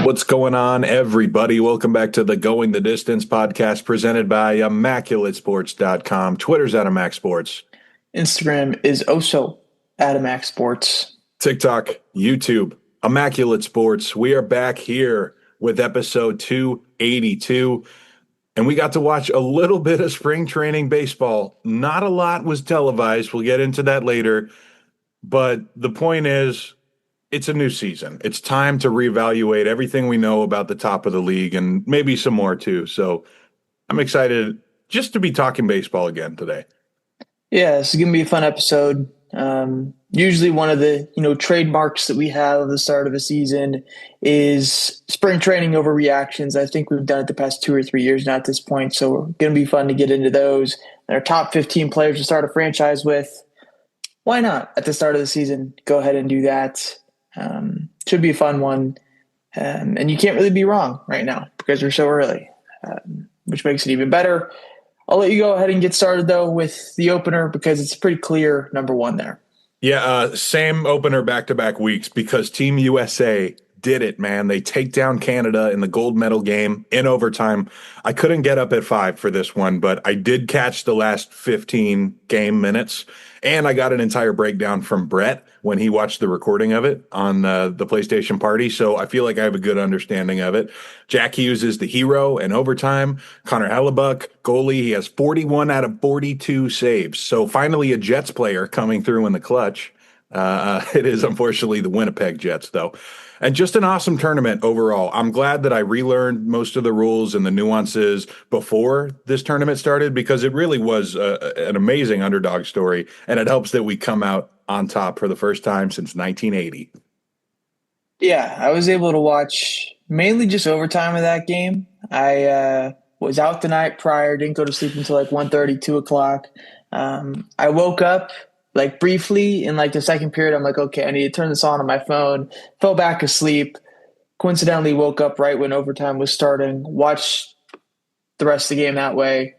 What's going on, everybody? Welcome back to the Going the Distance podcast presented by ImmaculateSports.com. Twitter's at ImacSports. Instagram is also at ImacSports. TikTok, YouTube, Immaculate Sports. We are back here with episode 282, and we got to watch a little bit of spring training baseball. Not a lot was televised. We'll get into that later. But the point is, it's a new season. It's time to reevaluate everything we know about the top of the league and maybe some more too. So I'm excited just to be talking baseball again today. Yeah, this is going to be a fun episode. Usually one of the, trademarks that we have at the start of a season is spring training overreactions. I think we've done it the past 2 or 3 years now at this point. So we're going to be fun to get into those. And our top 15 players to start a franchise with. Why not at the start of the season? Go ahead and do that. Should be a fun one. And you can't really be wrong right now because we're so early, which makes it even better. I'll let you go ahead and get started, though, with the opener because it's pretty clear number one there. Yeah, same opener back-to-back weeks because Team USA did it, man. They take down Canada in the gold medal game in overtime. I couldn't get up at 5 for this one, but I did catch the last 15 game minutes, and I got an entire breakdown from Brett when he watched the recording of it on the PlayStation Party, so I feel like I have a good understanding of it. Jack Hughes is the hero in overtime. Connor Hellebuck, goalie, he has 41 out of 42 saves, so finally a Jets player coming through in the clutch. It is unfortunately the Winnipeg Jets, though. And just an awesome tournament overall. I'm glad that I relearned most of the rules and the nuances before this tournament started because it really was an amazing underdog story, and it helps that we come out on top for the first time since 1980. Yeah, I was able to watch mainly just overtime of that game. I was out the night prior, didn't go to sleep until like 1:30, 2 o'clock. I woke up like briefly in like the second period. I'm like, okay, I need to turn this on my phone. Fell back asleep. Coincidentally woke up right when overtime was starting. Watched the rest of the game that way.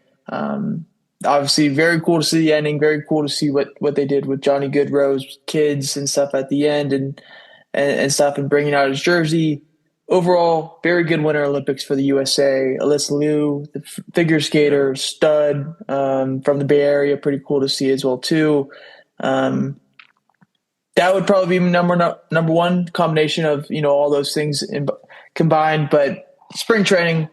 Obviously very cool to see the ending. Very cool to see what they did with Johnny Goodrow's kids and stuff at the end and stuff and bringing out his jersey. Overall, very good Winter Olympics for the USA. Alyssa Liu, the figure skater, stud from the Bay Area. Pretty cool to see as well too. That would probably be number one combination of all those things combined. But spring training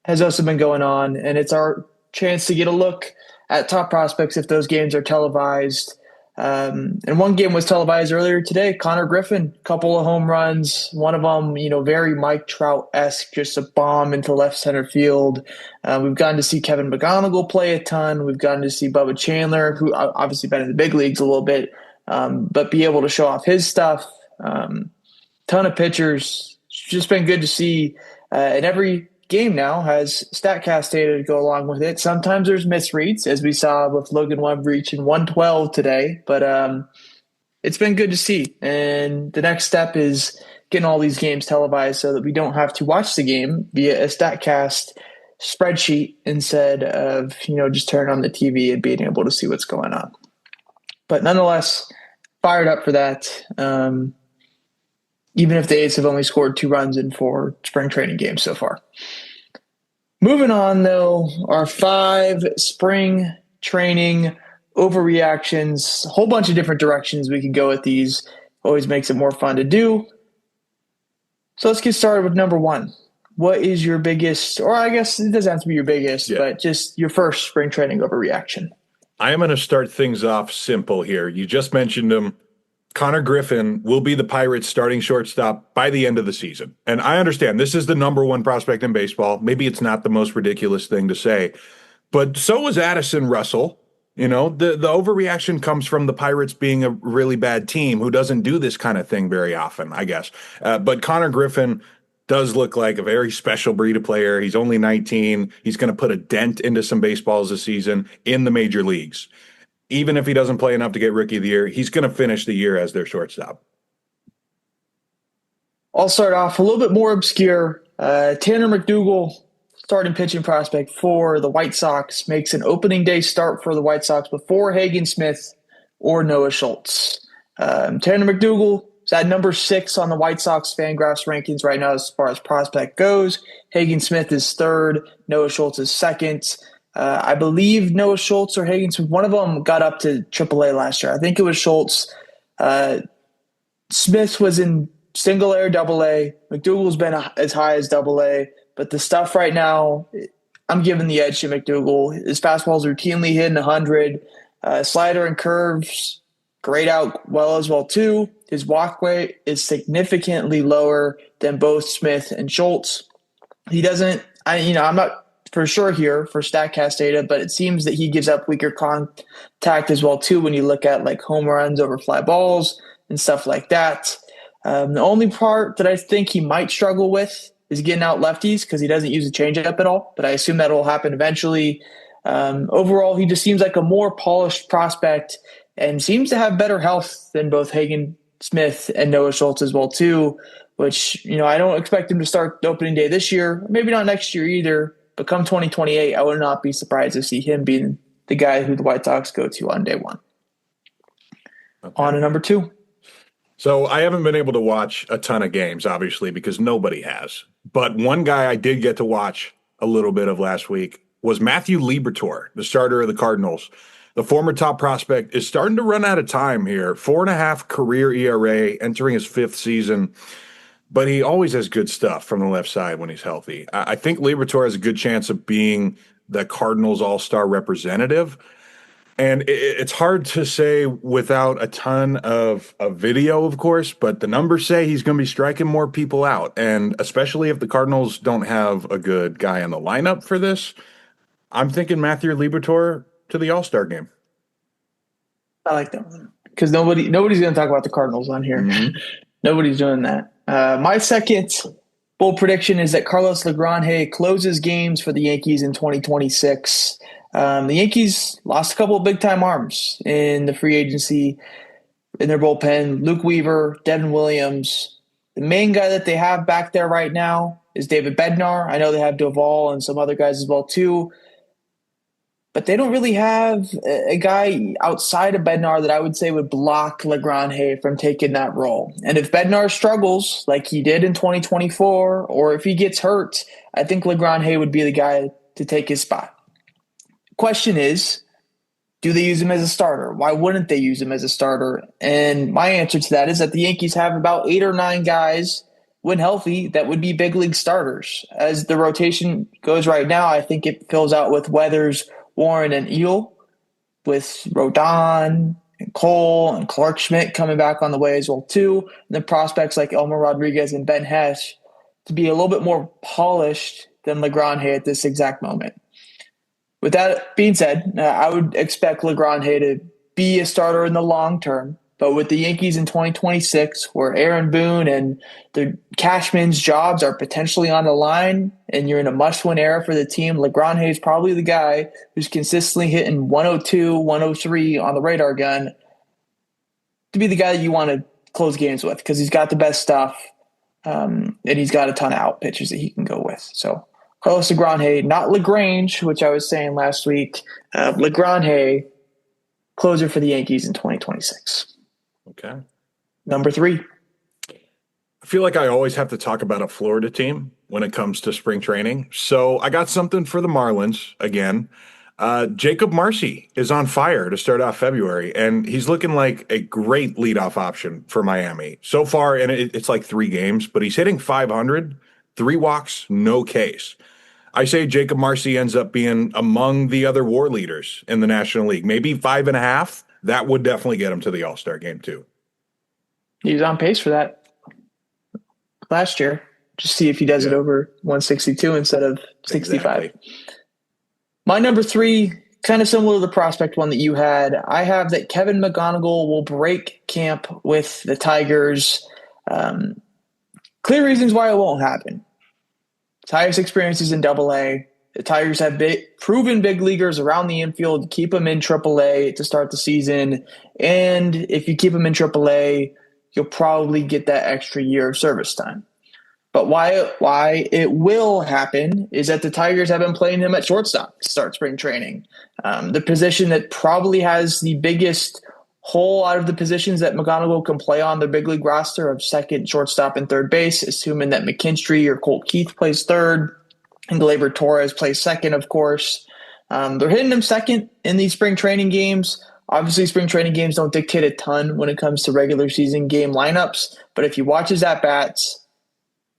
has also been going on, and it's our chance to get a look at top prospects if those games are televised. And one game was televised earlier today. Connor Griffin, couple of home runs. One of them, very Mike Trout-esque, just a bomb into left center field. We've gotten to see Kevin McGonigal play a ton. We've gotten to see Bubba Chandler, who obviously been in the big leagues a little bit, but be able to show off his stuff. Ton of pitchers. It's just been good to see. And every game now has StatCast data to go along with it. Sometimes there's misreads, as we saw with Logan Webb reaching 112 today, but it's been good to see. And the next step is getting all these games televised so that we don't have to watch the game via a StatCast spreadsheet instead of, just turning on the TV and being able to see what's going on. But nonetheless, fired up for that. Even if the A's have only scored 2 runs in 4 spring training games so far. Moving on, though, our 5 spring training overreactions, a whole bunch of different directions we can go with these. Always makes it more fun to do. So let's get started with number 1. What is your biggest, or I guess it doesn't have to be your biggest, but just your first spring training overreaction? I am going to start things off simple here. You just mentioned him. Connor Griffin will be the Pirates' starting shortstop by the end of the season. And I understand this is the number 1 prospect in baseball. Maybe it's not the most ridiculous thing to say, but so was Addison Russell. The overreaction comes from the Pirates being a really bad team who doesn't do this kind of thing very often, I guess. But Connor Griffin does look like a very special breed of player. He's only 19. He's going to put a dent into some baseballs this season in the major leagues. Even if he doesn't play enough to get Rookie of the Year, he's going to finish the year as their shortstop. I'll start off a little bit more obscure. Tanner McDougal, starting pitching prospect for the White Sox, makes an opening day start for the White Sox before Hagen Smith or Noah Schultz. Tanner McDougal, He's at number 6 on the White Sox Fangraphs rankings right now as far as prospect goes. Hagen Smith is 3rd. Noah Schultz is 2nd. I believe Noah Schultz or Hagen Smith, one of them got up to AAA last year. I think it was Schultz. Smith was in single A or double A. McDougal's been as high as double A. But the stuff right now, I'm giving the edge to McDougal. His fastball's routinely hitting 100. Slider and curves, grayed out well as well, too. His walk rate is significantly lower than both Smith and Schultz. He doesn't, I'm not for sure here for StatCast data, but it seems that he gives up weaker contact as well, too, when you look at like home runs over fly balls and stuff like that. The only part that I think he might struggle with is getting out lefties because he doesn't use a changeup at all, but I assume that will happen eventually. Overall, he just seems like a more polished prospect and seems to have better health than both Hagen Smith and Noah Schultz as well, too, which, I don't expect him to start the opening day this year, maybe not next year either, but come 2028, I would not be surprised to see him being the guy who the White Sox go to on day one. Okay. On to number 2. So I haven't been able to watch a ton of games, obviously, because nobody has. But one guy I did get to watch a little bit of last week was Matthew Liberatore, the starter of the Cardinals. The former top prospect is starting to run out of time here. 4.5 career ERA, entering his 5th season. But he always has good stuff from the left side when he's healthy. I think Liberatore has a good chance of being the Cardinals all-star representative. And it's hard to say without a ton of video, of course, but the numbers say he's going to be striking more people out. And especially if the Cardinals don't have a good guy in the lineup for this, I'm thinking Matthew Liberatore to the All-Star game. I like that one because nobody's going to talk about the Cardinals on here. Mm-hmm. Nobody's doing that. My second bold prediction is that Carlos Legrange closes games for the Yankees in 2026. The Yankees lost a couple of big-time arms in the free agency in their bullpen. Luke Weaver, Devin Williams. The main guy that they have back there right now is David Bednar. I know they have Duvall and some other guys as well, too. But they don't really have a guy outside of Bednar that I would say would block Legrange from taking that role. And if Bednar struggles like he did in 2024, or if he gets hurt, I think Legrange would be the guy to take his spot. Question is, do they use him as a starter? Why wouldn't they use him as a starter? And my answer to that is that the Yankees have about 8 or 9 guys, when healthy, that would be big league starters. As the rotation goes right now, I think it fills out with Weathers, Warren, and Eel, with Rodon and Cole and Clark Schmidt coming back on the way as well, too. And then prospects like Elmer Rodriguez and Ben Hesh to be a little bit more polished than Legrange at this exact moment. With that being said, I would expect Legrange to be a starter in the long term. But with the Yankees in 2026, where Aaron Boone and the Cashman's jobs are potentially on the line, and you're in a must-win era for the team, Legrange is probably the guy who's consistently hitting 102, 103 on the radar gun to be the guy that you want to close games with because he's got the best stuff, and he's got a ton of out pitches that he can go with. So Carlos Legrange, not LaGrange, which I was saying last week. Legrange, closer for the Yankees in 2026. Okay. Number 3. I feel like I always have to talk about a Florida team when it comes to spring training. So I got something for the Marlins again. Jacob Marcy is on fire to start off February, and he's looking like a great leadoff option for Miami. So far, and it's like 3 games, but he's hitting 500, 3 walks, no Ks. I say Jacob Marcy ends up being among the other WAR leaders in the National League. Maybe 5.5. That would definitely get him to the All-Star game, too. He was on pace for that last year. Just see if he does it over 162 instead of 65. Exactly. My number 3, kind of similar to the prospect one that you had. I have that Kevin McGonigal will break camp with the Tigers. Clear reasons why it won't happen. His highest experiences in Double-A. The Tigers have proven big leaguers around the infield. Keep them in Triple-A to start the season. And if you keep them in Triple-A, you'll probably get that extra year of service time. But why it will happen is that the Tigers have been playing him at shortstop to start spring training. The position that probably has the biggest whole out of the positions that McGonigal can play on their big league roster of second, shortstop, and third base, assuming that McKinstry or Colt Keith plays third and Gleyber Torres plays second, of course. They're hitting him second in these spring training games. Obviously, spring training games don't dictate a ton when it comes to regular season game lineups, but if you watch his at-bats,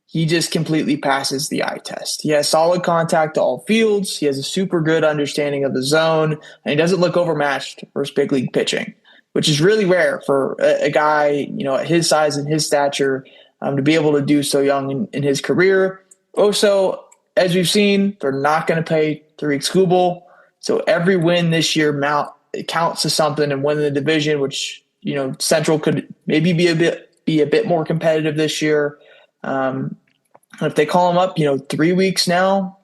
he just completely passes the eye test. He has solid contact to all fields. He has a super good understanding of the zone, and he doesn't look overmatched versus big league pitching, which is really rare for a guy, at his size and his stature, to be able to do so young in his career. Also, as we've seen, they're not going to pay Tariq Skubal, so every win this year counts to something and winning the division, which Central could maybe be a bit more competitive this year. If they call him up, 3 weeks now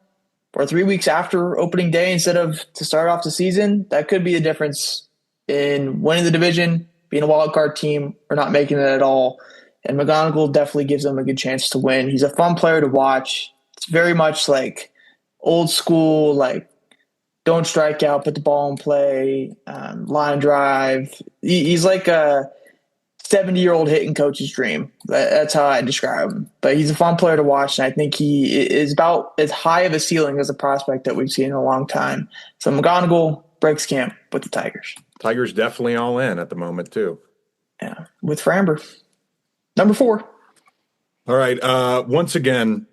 or 3 weeks after opening day instead of to start off the season, that could be the difference in winning the division, being a wild card team, or not making it at all. And McGonigal definitely gives them a good chance to win. He's a fun player to watch. It's very much like old school, like don't strike out, put the ball in play, line drive. He's like a 70-year-old hitting coach's dream. That's how I describe him. But he's a fun player to watch, and I think he is about as high of a ceiling as a prospect that we've seen in a long time. So McGonigal breaks camp with the Tigers. Tigers definitely all in at the moment, too. Yeah, with Framber. Number 4. All right. Once again,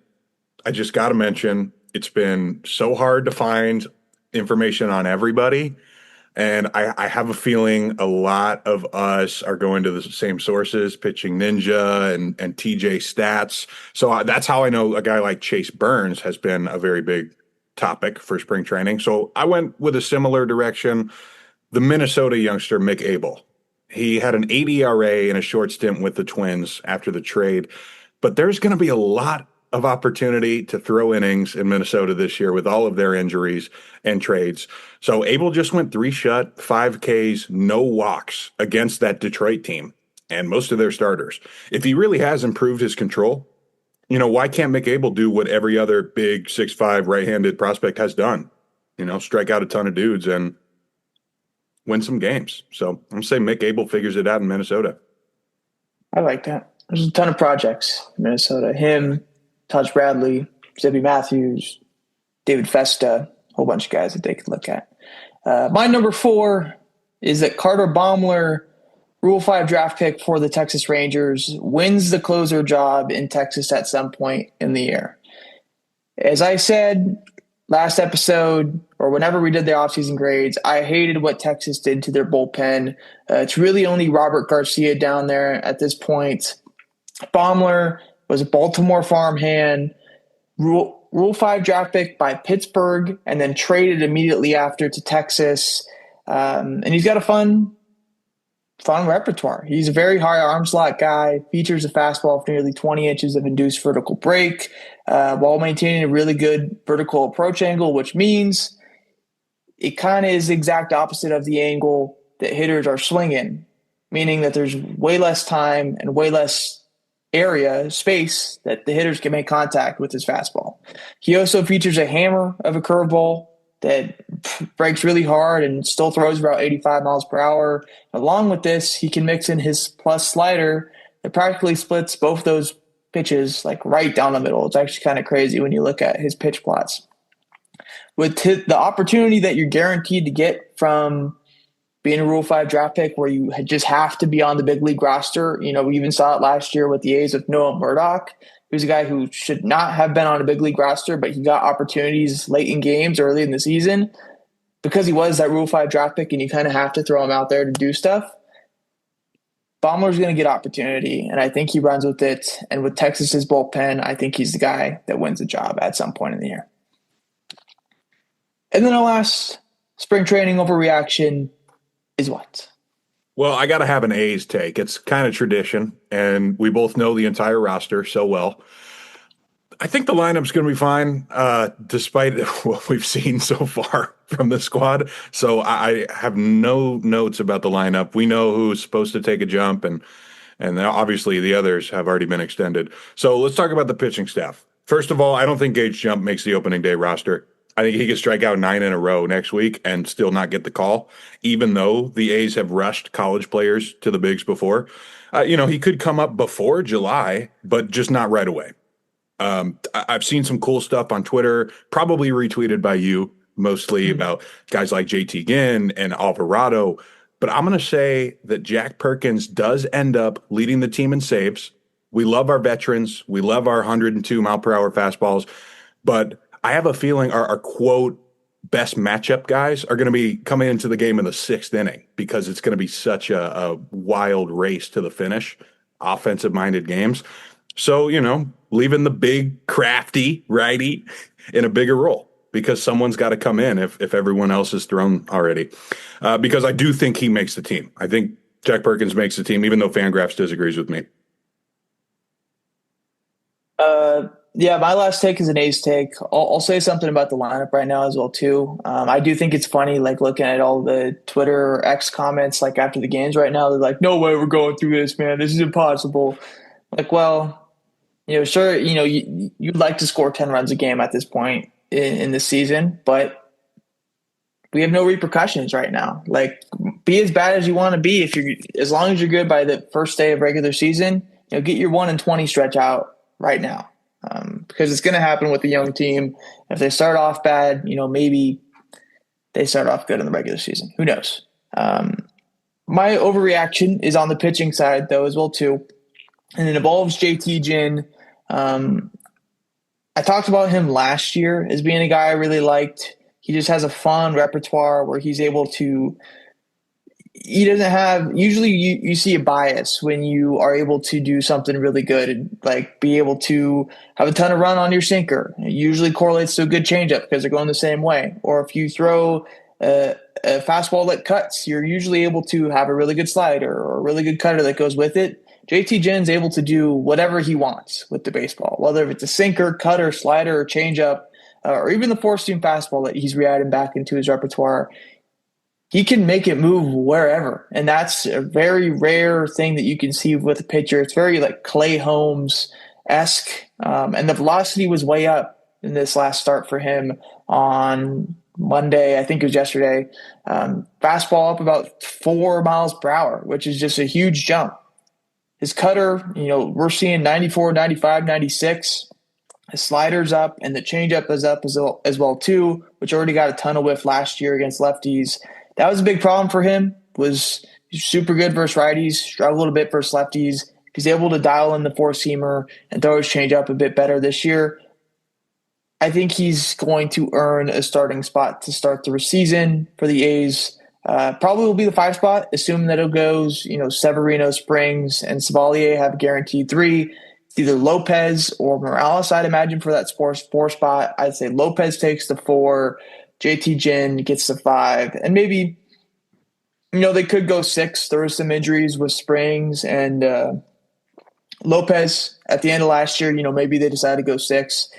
I just got to mention it's been so hard to find information on everybody. And I have a feeling a lot of us are going to the same sources, Pitching Ninja and TJ Stats. So that's how I know a guy like Chase Burns has been a very big topic for spring training. So I went with a similar direction. The Minnesota youngster, Mick Abel. He had an 8 ERA in a short stint with the Twins after the trade. But there's going to be a lot of opportunity to throw innings in Minnesota this year with all of their injuries and trades. So Abel just went 3 shut, 5 Ks, no walks against that Detroit team and most of their starters. If he really has improved his control, why can't Mick Abel do what every other big 6'5" right-handed prospect has done? Strike out a ton of dudes and win some games. So I'm going to say Mick Abel figures it out in Minnesota. I like that. There's a ton of projects in Minnesota. Him, Taj Bradley, Zippy Matthews, David Festa, a whole bunch of guys that they could look at. My number 4 is that Carter Baumler, Rule 5 draft pick for the Texas Rangers, wins the closer job in Texas at some point in the year. As I said last episode, or whenever we did the offseason grades, I hated what Texas did to their bullpen. It's really only Robert Garcia down there at this point. Baumler was a Baltimore farmhand, Rule 5 draft pick by Pittsburgh, and then traded immediately after to Texas. And he's got a fun repertoire. He's a very high arm slot guy, features a fastball of nearly 20 inches of induced vertical break, while maintaining a really good vertical approach angle, which means it kind of is the exact opposite of the angle that hitters are swinging, meaning that there's way less time and way less space that the hitters can make contact with his fastball. He also features a hammer of a curveball that breaks really hard and still throws about 85 miles per hour. Along with this, he can mix in his plus slider that practically splits both those pitches like right down the middle. It's actually kind of crazy when you look at his pitch plots. With the opportunity that you're guaranteed to get from being a Rule 5 draft pick where you just have to be on the big league roster. We even saw it last year with the A's with Noah Murdock. He was a guy who should not have been on a big league roster, but he got opportunities late in games early in the season because he was that Rule 5 draft pick and you kind of have to throw him out there to do stuff. Baumler's going to get opportunity, and I think he runs with it. And with Texas's bullpen, I think he's the guy that wins the job at some point in the year. And then the last spring training overreaction is what? Well, I got to have an A's take. It's kind of tradition, and we both know the entire roster so well. I think the lineup's going to be fine, despite what we've seen so far from the squad. So I have no notes about the lineup. We know who's supposed to take a jump, and obviously the others have already been extended. So let's talk about the pitching staff. First of all, I don't think Gage Jump makes the opening day roster. I think he could strike out 9 in a row next week and still not get the call, even though the A's have rushed college players to the bigs before. He could come up before July, but just not right away. I've seen some cool stuff on Twitter, probably retweeted by you, mostly about guys like JT Ginn and Alvarado. But I'm going to say that Jack Perkins does end up leading the team in saves. We love our veterans. We love our 102 mile per hour fastballs. But I have a feeling our quote best matchup guys are going to be coming into the game in the 6th inning because it's going to be such a wild race to the finish, offensive minded games. So, leaving the big crafty righty in a bigger role because someone's got to come in if everyone else is thrown already. Because I do think he makes the team. I think Jack Perkins makes the team, even though Fangraphs disagrees with me. Yeah, my last take is an A's take. I'll say something about the lineup right now as well too. I do think it's funny, like looking at all the Twitter or X comments, like after the games right now. They're like, "No way, we're going through this, man. This is impossible." Like, well, sure, you'd like to score 10 runs a game at this point in the season, but we have no repercussions right now. Like, be as bad as you want to be as long as you're good by the first day of regular season. Get your 1-20 stretch out right now. Because it's going to happen with the young team. If they start off bad, maybe they start off good in the regular season. Who knows? My overreaction is on the pitching side, though, as well, too. And it involves JT Ginn. I talked about him last year as being a guy I really liked. He just has a fun repertoire where he's able to – he doesn't have usually you see a bias when you are able to do something really good and like be able to have a ton of run on your sinker. It usually correlates to a good changeup because they're going the same way. Or if you throw a fastball that cuts, you're usually able to have a really good slider or a really good cutter that goes with it. JT Ginn's able to do whatever he wants with the baseball, whether it's a sinker, cutter, slider, or changeup, or even the four-seam fastball that he's re-adding back into his repertoire. He can make it move wherever. And that's a very rare thing that you can see with a pitcher. It's very like Clay Holmes-esque. And the velocity was way up in this last start for him on Monday. I think it was yesterday. Fastball up about 4 miles per hour, which is just a huge jump. His cutter, we're seeing 94, 95, 96. His slider's up, and the changeup is up as well too, which already got a ton of whiff last year against lefties. That was a big problem for him. Was super good versus righties, struggled a bit versus lefties. He's able to dial in the four-seamer and throw his changeup a bit better this year. I think he's going to earn a starting spot to start the season for the A's. Probably will be the 5 spot, assuming that it goes, Severino, Springs, and Savalier have a guaranteed 3. It's either Lopez or Morales, I'd imagine, for that 4 spot. I'd say Lopez takes the 4. JT Ginn gets the 5, and maybe, they could go 6. There were some injuries with Springs and Lopez at the end of last year. Maybe they decided to go 6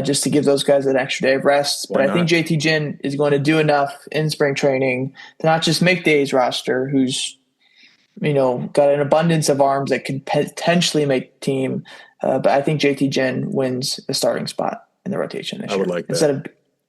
just to give those guys an extra day of rest. But I think JT Ginn is going to do enough in spring training to not just make the A's roster, who's got an abundance of arms that could potentially make the team. But I think JT Ginn wins a starting spot in the rotation this year. I would like that. Instead of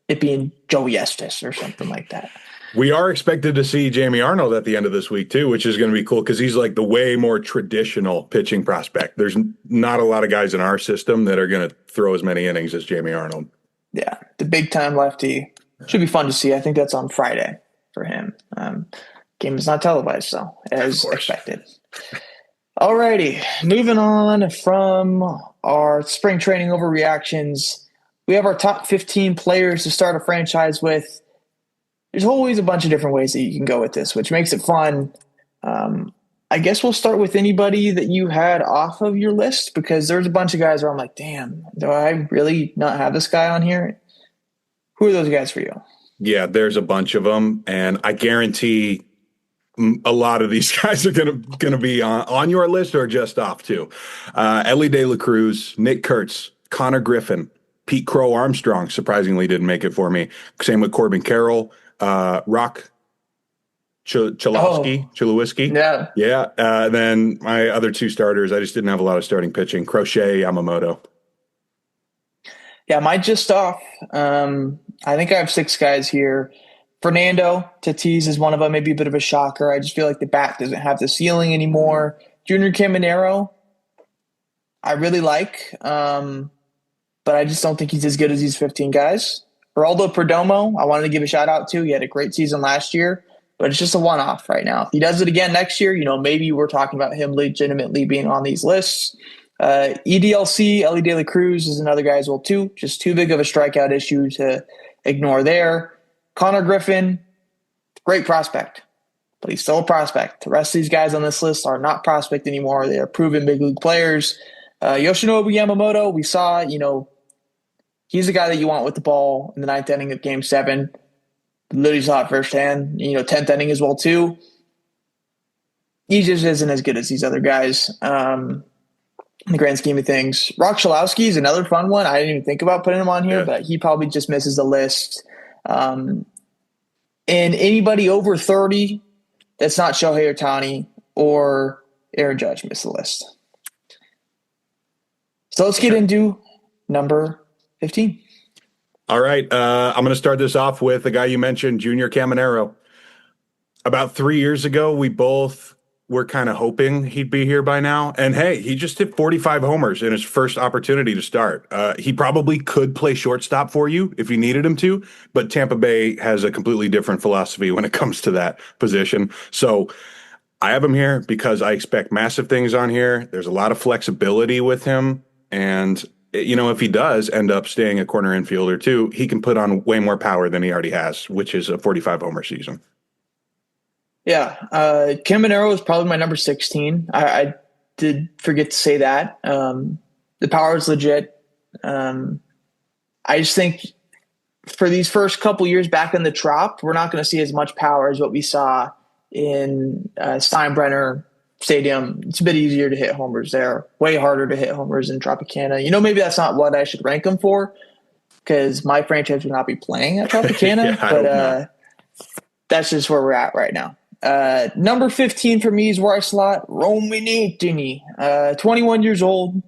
it being Joey Estes or something like that. We are expected to see Jamie Arnold at the end of this week too, which is going to be cool because he's like the way more traditional pitching prospect. There's not a lot of guys in our system that are going to throw as many innings as Jamie Arnold. Yeah, the big time lefty. Should be fun to see. I think that's on Friday for him. Game is not televised, so as expected. Alrighty, moving on from our spring training overreactions. We have our top 15 players to start a franchise with. There's always a bunch of different ways that you can go with this, which makes it fun. I guess we'll start with anybody that you had off of your list because there's a bunch of guys where I'm like, damn, do I really not have this guy on here? Who are those guys for you? Yeah, there's a bunch of them, and I guarantee a lot of these guys are gonna be on your list or just off too. Ellie De La Cruz, Nick Kurtz, Connor Griffin, Pete Crow Armstrong surprisingly didn't make it for me. Same with Corbin Carroll, Rock Chilowski. Yeah. Then my other 2 starters, I just didn't have a lot of starting pitching. Crochet, Yamamoto. Yeah, might just off. I think I have six guys here. Fernando Tatis is one of them, maybe a bit of a shocker. I just feel like the bat doesn't have the ceiling anymore. Junior Caminero, I really like, but I just don't think he's as good as these 15 guys. Geraldo Perdomo, I wanted to give a shout out to. He had a great season last year, but it's just a one off right now. If he does it again next year, maybe we're talking about him legitimately being on these lists. EDLC, Ellie De La Cruz is another guy as well, too. Just too big of a strikeout issue to ignore there. Connor Griffin, great prospect, but he's still a prospect. The rest of these guys on this list are not prospect anymore. They are proven big league players. Yoshinobu Yamamoto, we saw, he's a guy that you want with the ball in the ninth inning of Game 7. Literally saw it firsthand, 10th inning as well, too. He just isn't as good as these other guys in the grand scheme of things. Rock Chalowski is another fun one. I didn't even think about putting him on here, but he probably just misses the list. And anybody over 30 that's not Shohei Ohtani or Aaron Judge missed the list. So let's get into number 15. All right. I'm going to start this off with the guy you mentioned, Junior Caminero. About 3 years ago, we both were kind of hoping he'd be here by now. And hey, he just hit 45 homers in his first opportunity to start. He probably could play shortstop for you if you needed him to, but Tampa Bay has a completely different philosophy when it comes to that position. So I have him here because I expect massive things on here. There's a lot of flexibility with him. And, if he does end up staying a corner infielder too, he can put on way more power than he already has, which is a 45 homer season. Yeah. Caminero is probably my number 16. I did forget to say that. The power is legit. I just think for these first couple years back in the Trop, we're not going to see as much power as what we saw in Steinbrenner Stadium. It's a bit easier to hit homers there. Way harder to hit homers in Tropicana. Maybe that's not what I should rank them for because my franchise would not be playing at Tropicana. But that's just where we're at right now. Number 15 for me is where I slot Romine Dini, 21 years old.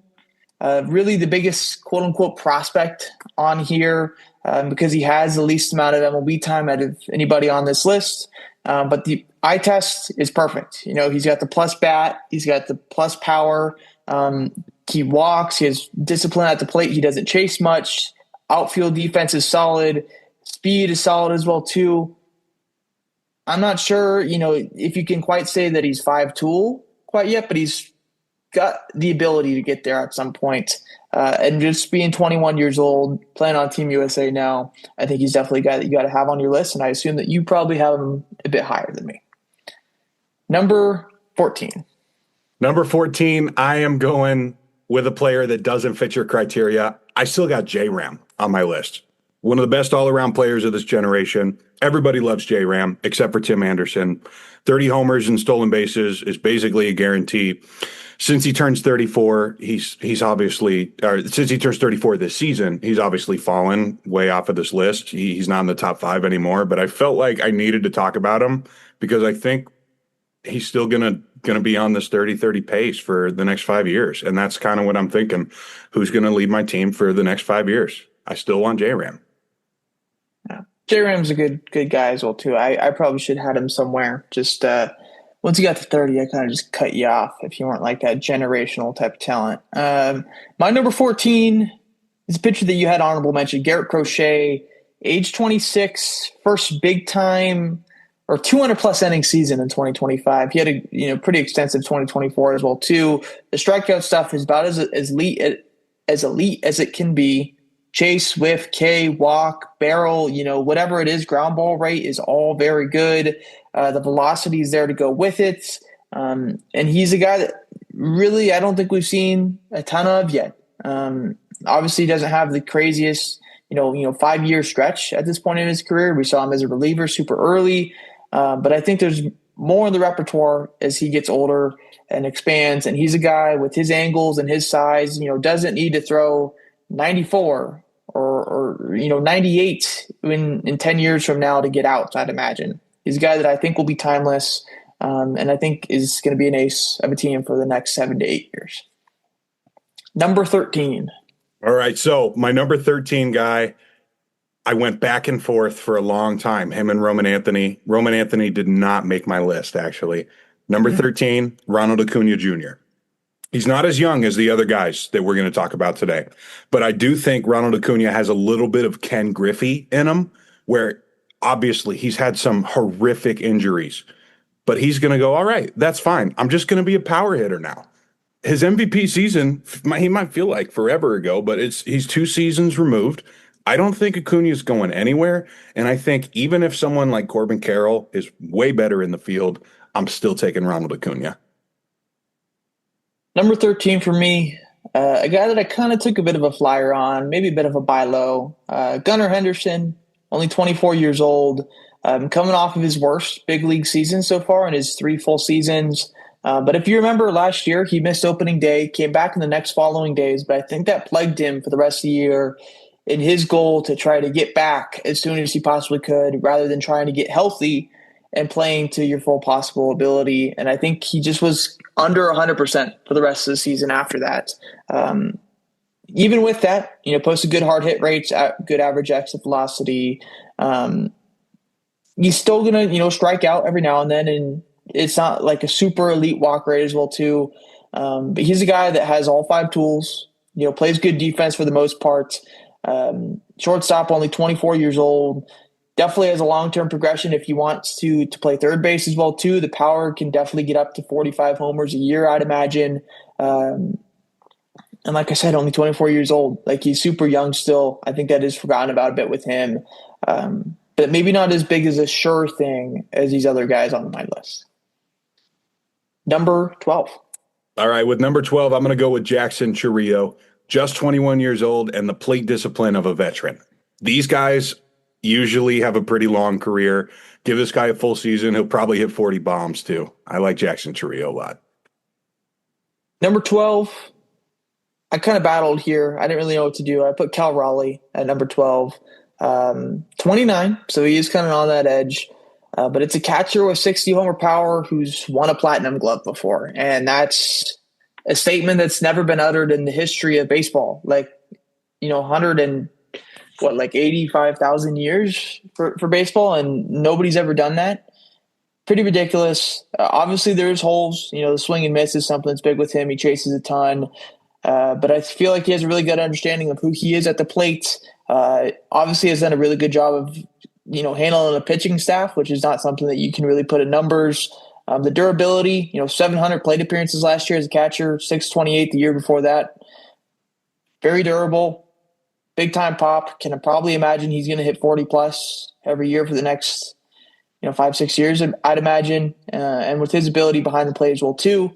Really the biggest quote-unquote prospect on here because he has the least amount of MLB time out of anybody on this list. But the eye test is perfect. He's got the plus bat. He's got the plus power. He walks. He has discipline at the plate. He doesn't chase much. Outfield defense is solid. Speed is solid as well, too. I'm not sure, if you can quite say that he's five-tool quite yet, but he's got the ability to get there at some point. And just being 21 years old, playing on Team USA now, I think he's definitely a guy that you got to have on your list, and I assume that you probably have him a bit higher than me. Number 14. Number 14, I am going with a player that doesn't fit your criteria. I still got J-Ram on my list. One of the best all-around players of this generation. Everybody loves J-Ram, except for Tim Anderson. 30 homers and stolen bases is basically a guarantee. Since he turns 34, he's obviously, or since he turns 34 this season, he's obviously fallen way off of this list. He's not in the top 5 anymore, but I felt like I needed to talk about him because I think he's still gonna be on this 30-30 pace for the next 5 years. And that's kind of what I'm thinking. Who's going to lead my team for the next 5 years? I still want J-Ram. Yeah. J-Ram's a good guy as well, too. I probably should have had him somewhere. Just once you got to 30, I kind of just cut you off if you weren't like that generational type of talent. My number 14 is a pitcher that you had honorable mention, Garrett Crochet, age 26, first big time or 200-plus inning season in 2025. He had a pretty extensive 2024 as well, too. The strikeout stuff is about as elite as it can be. Chase, whiff, K, walk, barrel, whatever it is, ground ball rate is all very good. The velocity is there to go with it. And he's a guy that really I don't think we've seen a ton of yet. Obviously, he doesn't have the craziest, 5-year stretch at this point in his career. We saw him as a reliever super early. But I think there's more in the repertoire as he gets older and expands. And he's a guy with his angles and his size, doesn't need to throw 94 or 98 in 10 years from now to get out, I'd imagine. He's a guy that I think will be timeless and I think is going to be an ace of a team for the next 7 to 8 years. Number 13. All right. So my number 13 guy, I went back and forth for a long time, him and Roman Anthony. Roman Anthony did not make my list, actually. Number Mhm. 13, Ronald Acuna Jr. He's not as young as the other guys that we're going to talk about today, but I do think Ronald Acuna has a little bit of Ken Griffey in him, where obviously he's had some horrific injuries, but he's going to go, all right, that's fine. I'm just going to be a power hitter now. His MVP season, he might feel like forever ago, but he's 2 seasons removed. I don't think Acuna is going anywhere, and I think even if someone like Corbin Carroll is way better in the field, I'm still taking Ronald Acuna. Number 13 for me, a guy that I kind of took a bit of a flyer on, maybe a bit of a buy low. Gunnar Henderson, only 24 years old, coming off of his worst big league season so far in his 3 full seasons. But if you remember last year, he missed opening day, came back in the next following days, but I think that plagued him for the rest of the year in his goal to try to get back as soon as he possibly could, rather than trying to get healthy and playing to your full possible ability. And I think he just was under 100% for the rest of the season after that. Um, Even with that, posted good hard hit rates, good average exit velocity. Um, he's still gonna, strike out every now and then, and it's not like a super elite walk rate as well too. But he's a guy that has all 5 tools. Plays good defense for the most part. Shortstop, only 24 years old. Definitely has a long-term progression if he wants to play third base as well too. The power can definitely get up to 45 homers a year, I'd imagine. And like I said, only 24 years old. Like, he's super young still. I think that is forgotten about a bit with him. But maybe not as big as a sure thing as these other guys on my list. Number 12. All right, with number 12, I'm going to go with Jackson Chourio, just 21 years old and the plate discipline of a veteran. These guys usually have a pretty long career. Give this guy a full season, he'll probably hit 40 bombs too. I like Jackson Chourio a lot. Number 12, I kind of battled here. I didn't really know what to do. I put Cal Raleigh at number 12. 29, so he is kind of on that edge. But it's a catcher with 60 homer power who's won a platinum glove before. And that's a statement that's never been uttered in the history of baseball. Like, 100 and what, like 85,000 years for baseball, and nobody's ever done that. Pretty ridiculous. Obviously, there's holes. The swing and miss is something that's big with him. He chases a ton. But I feel like he has a really good understanding of who he is at the plate. Obviously has done a really good job of, handling a pitching staff, which is not something that you can really put in numbers. The durability, 700 plate appearances last year as a catcher, 628 the year before that. Very durable, big time pop. Can probably imagine he's going to hit 40 plus every year for the next, 5-6 years, I'd imagine. And with his ability behind the plate as well too,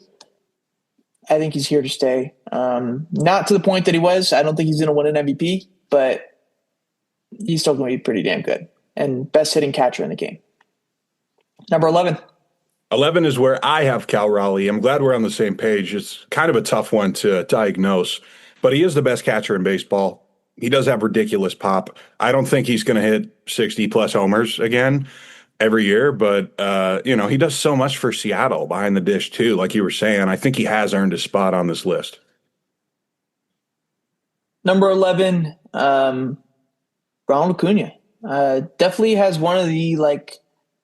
I think he's here to stay. Not to the point that he was. I don't think he's going to win an MVP, but he's still going to be pretty damn good and best hitting catcher in the game. Number 11. 11 is where I have Cal Raleigh. I'm glad we're on the same page. It's kind of a tough one to diagnose, but he is the best catcher in baseball. He does have ridiculous pop. I don't think he's going to hit 60 plus homers again every year, but he does so much for Seattle behind the dish too. Like you were saying, I think he has earned a spot on this list. Number 11, Ronald Acuna. Definitely has one of the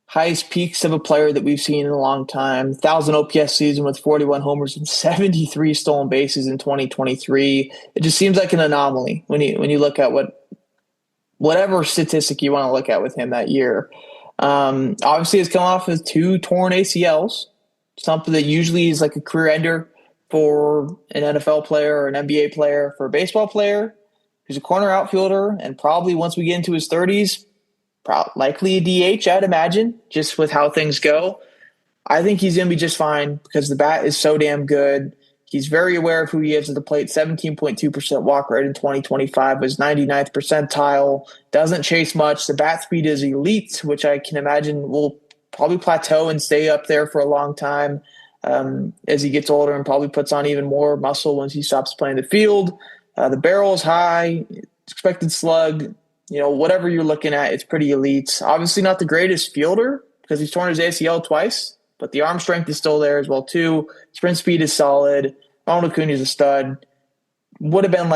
highest peaks of a player that we've seen in a long time. 1,000 OPS season with 41 homers and 73 stolen bases in 2023. It just seems like an anomaly when you look at whatever statistic you want to look at with him that year. Obviously, it's come off with 2 torn ACLs, something that usually is like a career ender for an NFL player or an NBA player. For a baseball player who's a corner outfielder, and probably once we get into his 30s, likely a DH, I'd imagine, just with how things go. I think he's going to be just fine because the bat is so damn good. He's very aware of who he is at the plate. 17.2% walk rate in 2025 was 99th percentile. Doesn't chase much. The bat speed is elite, which I can imagine will probably plateau and stay up there for a long time as he gets older, and probably puts on even more muscle once he stops playing the field. The barrel is high. Expected slug, whatever you're looking at, it's pretty elite. Obviously not the greatest fielder because he's torn his ACL twice, but the arm strength is still there as well too. Sprint speed is solid. Ronald Acuna is a stud. Would have been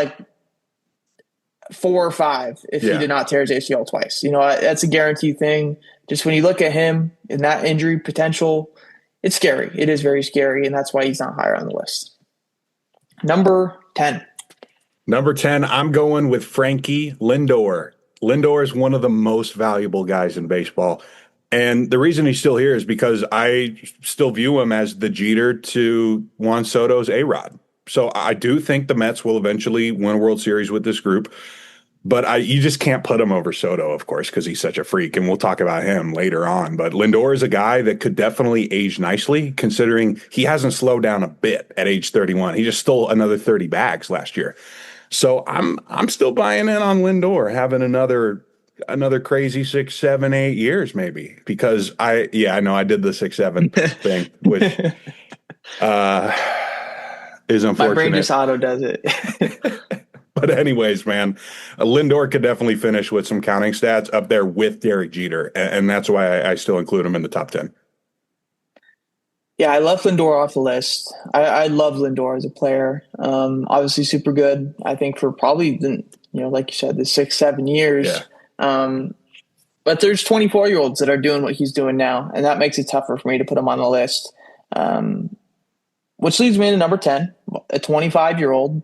4 or 5 if he Yeah. did not tear his ACL twice. That's a guaranteed thing. Just when you look at him and that injury potential, it's scary. It is very scary, and that's why he's not higher on the list. Number 10. Number 10, I'm going with Frankie Lindor. Lindor is one of the most valuable guys in baseball. And the reason he's still here is because I still view him as the Jeter to Juan Soto's A-Rod. So I do think the Mets will eventually win a World Series with this group. But you just can't put him over Soto, of course, because he's such a freak. And we'll talk about him later on. But Lindor is a guy that could definitely age nicely, considering he hasn't slowed down a bit at age 31. He just stole another 30 bags last year. So I'm still buying in on Lindor having another crazy 6, 7, 8 years maybe, because I know I did the 6, 7 thing, which is unfortunate. My brain just auto does it. But anyways, man, Lindor could definitely finish with some counting stats up there with Derek Jeter, and that's why I still include him in the top 10. Yeah, I left Lindor off the list. I love Lindor as a player. Obviously, super good. I think for probably like you said, the 6, 7 years. Yeah. But there's 24-year-olds that are doing what he's doing now, and that makes it tougher for me to put him on the list. Which leads me to number 10, a 25-year-old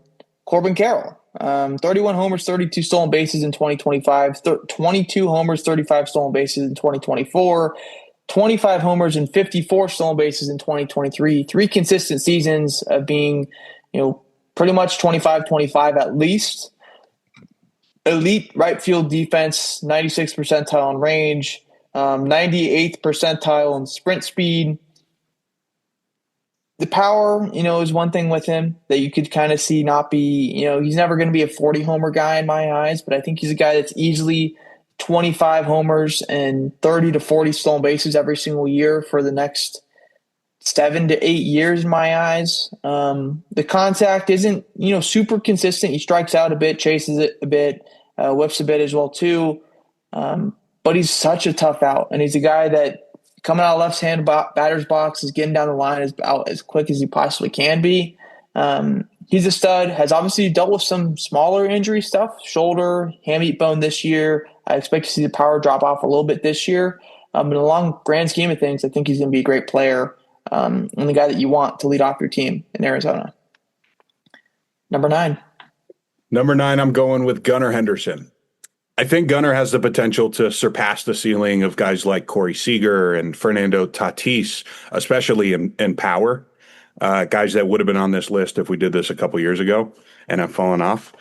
Corbin Carroll. 31 homers, 32 stolen bases in 2025, 22 homers, 35 stolen bases in 2024, 25 homers and 54 stolen bases in 2023. 3 consistent seasons of being, pretty much 25-25 at least. Elite right field defense, 96th percentile in range, 98th percentile in sprint speed. The power, is one thing with him that you could kind of see not be, he's never going to be a 40-homer guy in my eyes, but I think he's a guy that's easily 25 homers and 30 to 40 stolen bases every single year for the next 7 to 8 years in my eyes. The contact isn't, super consistent. He strikes out a bit, chases it a bit, whips a bit as well too. But he's such a tough out, and he's a guy that coming out of left-hand batter's box is getting down the line as quick as he possibly can be. He's a stud, has obviously dealt with some smaller injury stuff, shoulder, hamate bone this year. I expect to see the power drop off a little bit this year. In the long grand scheme of things, I think he's going to be a great player and the guy that you want to lead off your team in Arizona. Number 9. Number 9, I'm going with Gunnar Henderson. I think Gunnar has the potential to surpass the ceiling of guys like Corey Seager and Fernando Tatis, especially in power. Guys that would have been on this list if we did this a couple years ago and have fallen off.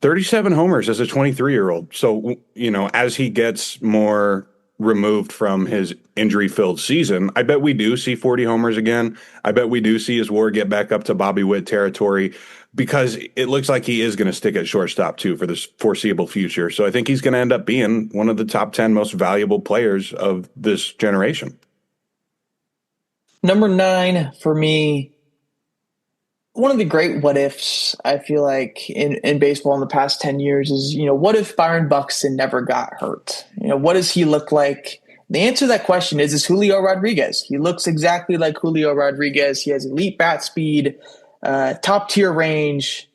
37 homers as a 23-year-old. So, as he gets more removed from his injury-filled season, I bet we do see 40 homers again. I bet we do see his WAR get back up to Bobby Witt territory, because it looks like he is going to stick at shortstop too for this foreseeable future. So I think he's going to end up being one of the top 10 most valuable players of this generation. Number 9 for me, one of the great what ifs I feel like in baseball in the past 10 years is, what if Byron Buxton never got hurt? What does he look like? The answer to that question is Julio Rodriguez. He looks exactly like Julio Rodriguez. He has elite bat speed, top tier range,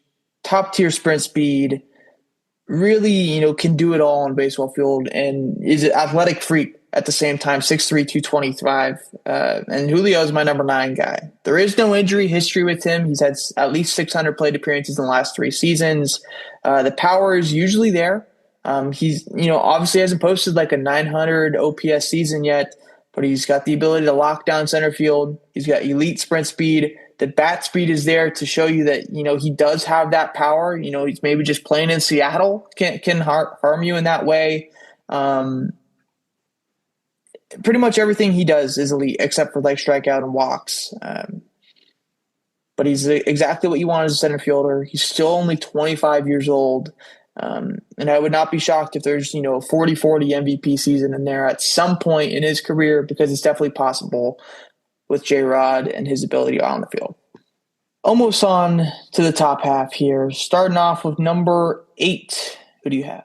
top tier sprint speed, really, can do it all on a baseball field, and is an athletic freak at the same time, 6'3", 225. And Julio is my number 9 guy. There is no injury history with him. He's had at least 600 plate appearances in the last 3 seasons. The power is usually there. He's, obviously hasn't posted like a 900 OPS season yet, but he's got the ability to lock down center field. He's got elite sprint speed. The bat speed is there to show you that, he does have that power. He's maybe just playing in Seattle can harm you in that way. Pretty much everything he does is elite except for like strikeout and walks. But he's exactly what you want as a center fielder. He's still only 25 years old. And I would not be shocked if there's, a 40-40 MVP season in there at some point in his career, because it's definitely possible with J-Rod and his ability on the field. Almost on to the top half here. Starting off with number 8. Who do you have?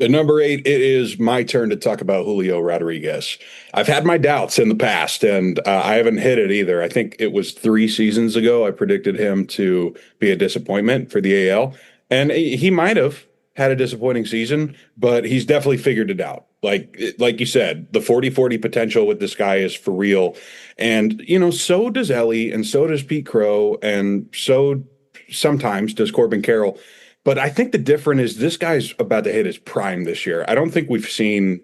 At number 8, it is my turn to talk about Julio Rodriguez. I've had my doubts in the past, and I haven't hit it either. I think it was 3 seasons ago I predicted him to be a disappointment for the AL, and he might have. had a disappointing season, but he's definitely figured it out. Like you said, the 40-40 potential with this guy is for real. And, so does Ellie, and so does Pete Crow, and so sometimes does Corbin Carroll. But I think the difference is this guy's about to hit his prime this year. I don't think we've seen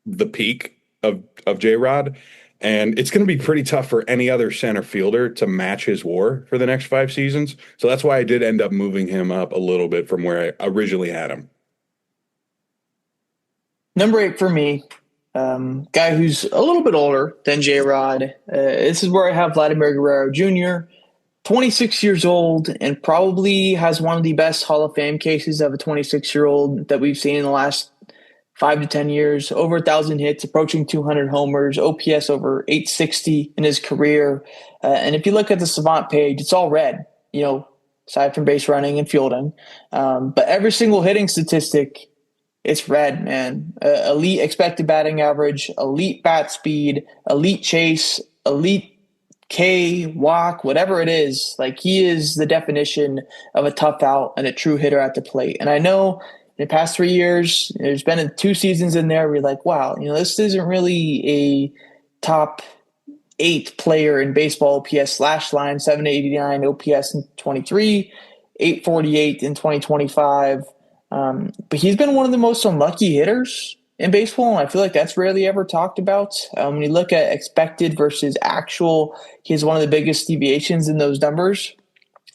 the peak of J-Rod, and it's going to be pretty tough for any other center fielder to match his WAR for the next 5 seasons. So that's why I did end up moving him up a little bit from where I originally had him. Number 8 for me, guy who's a little bit older than J-Rod. This is where I have Vladimir Guerrero Jr., 26 years old, and probably has one of the best Hall of Fame cases of a 26-year-old that we've seen in the last 5 to 10 years. Over 1,000 hits, approaching 200 homers, OPS over 860 in his career. And if you look at the Savant page, it's all red, aside from base running and fielding. But every single hitting statistic, it's red, man. Elite expected batting average, elite bat speed, elite chase, elite K, walk, whatever it is. Like, he is the definition of a tough out and a true hitter at the plate. And I know in the past 3 years, there's been 2 seasons in there where you're like, wow, this isn't really a top 8 player in baseball OPS /line, 789 OPS in 23, 848 in 2025. But he's been one of the most unlucky hitters in baseball, and I feel like that's rarely ever talked about. When you look at expected versus actual, he has one of the biggest deviations in those numbers.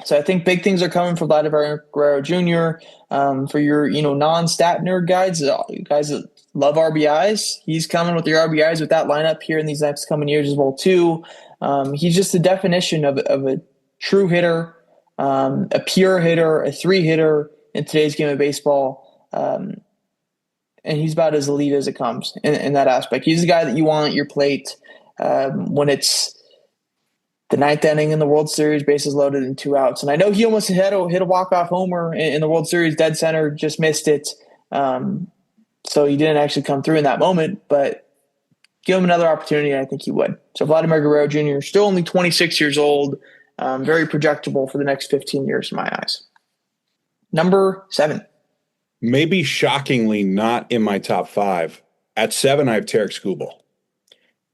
So I think big things are coming for Vladimir Guerrero Jr. For your non-stat nerd guys that love RBIs. He's coming with your RBIs with that lineup here in these next coming years as well too. He's just the definition of a true hitter, a pure hitter, a 3-hitter in today's game of baseball. And he's about as elite as it comes in that aspect. He's the guy that you want at your plate when it's the 9th inning in the World Series, bases loaded and 2 outs. And I know he almost hit a walk-off homer in the World Series, dead center, just missed it. So he didn't actually come through in that moment, but give him another opportunity, and I think he would. So Vladimir Guerrero Jr., still only 26 years old, very projectable for the next 15 years in my eyes. Number 7. Maybe shockingly not in my top 5. At 7, I have Tarek Skubal,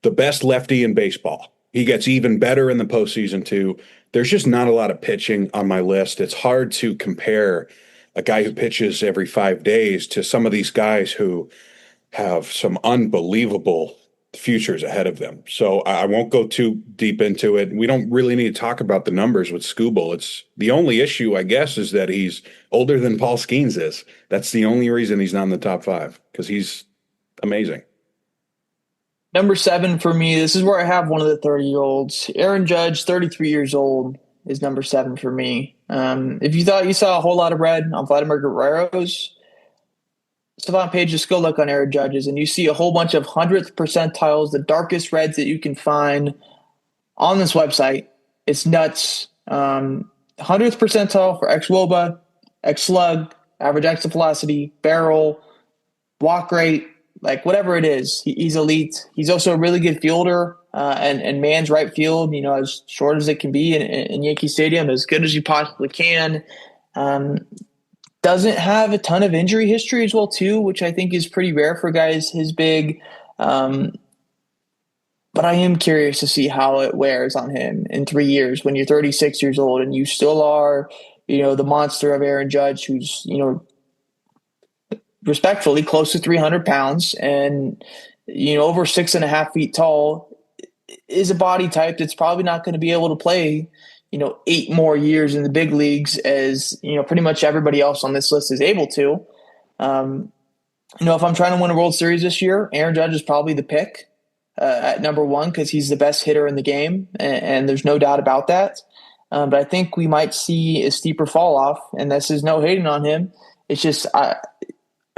the best lefty in baseball. He gets even better in the postseason too. There's just not a lot of pitching on my list. It's hard to compare a guy who pitches every 5 days to some of these guys who have some unbelievable futures ahead of them. So I won't go too deep into it. We don't really need to talk about the numbers with Skubal. It's the only issue, I guess, is that he's older than Paul Skeens is. That's the only reason he's not in the top 5, because he's amazing. Number 7 for me, this is where I have one of the 30-year-olds. Aaron Judge, 33 years old, is number 7 for me. If you thought you saw a whole lot of red on Vladimir Guerrero's Savant page, just go look on Aaron Judge's, and you see a whole bunch of 100th percentiles, the darkest reds that you can find on this website. It's nuts. 100th percentile for xWOBA, xSlug, average exit velocity, barrel, walk rate, like whatever it is. He's elite. He's also a really good fielder and man's right field, as short as it can be in Yankee Stadium, as good as you possibly can. Doesn't have a ton of injury history as well too, which I think is pretty rare for guys his big. But I am curious to see how it wears on him in 3 years when you're 36 years old and you still are, the monster of Aaron Judge, who's, respectfully close to 300 pounds and, over 6.5 feet tall, is a body type that's probably not going to be able to play 8 more years in the big leagues as, pretty much everybody else on this list is able to. If I'm trying to win a World Series this year, Aaron Judge is probably the pick at number 1 because he's the best hitter in the game, and there's no doubt about that. But I think we might see a steeper fall off, and this is no hating on him. It's just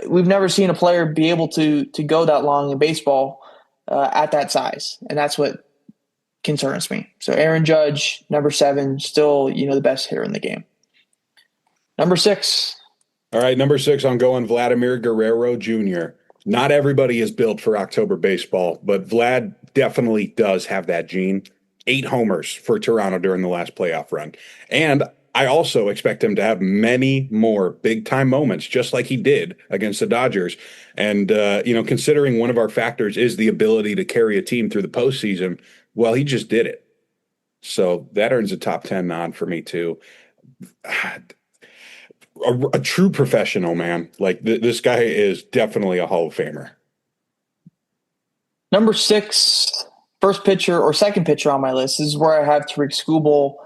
we've never seen a player be able to go that long in baseball at that size, and that's what concerns me. So Aaron Judge, number 7, still, the best hitter in the game. Number 6. All right, number 6, I'm going Vladimir Guerrero Jr. Not everybody is built for October baseball, but Vlad definitely does have that gene. 8 homers for Toronto during the last playoff run. And I also expect him to have many more big time moments, just like he did against the Dodgers. And, considering one of our factors is the ability to carry a team through the postseason, well, he just did it. So that earns a top 10 nod for me, too. A true professional, man. Like this guy is definitely a Hall of Famer. Number six, first pitcher or second pitcher on my list. This is where I have Tariq Skubal,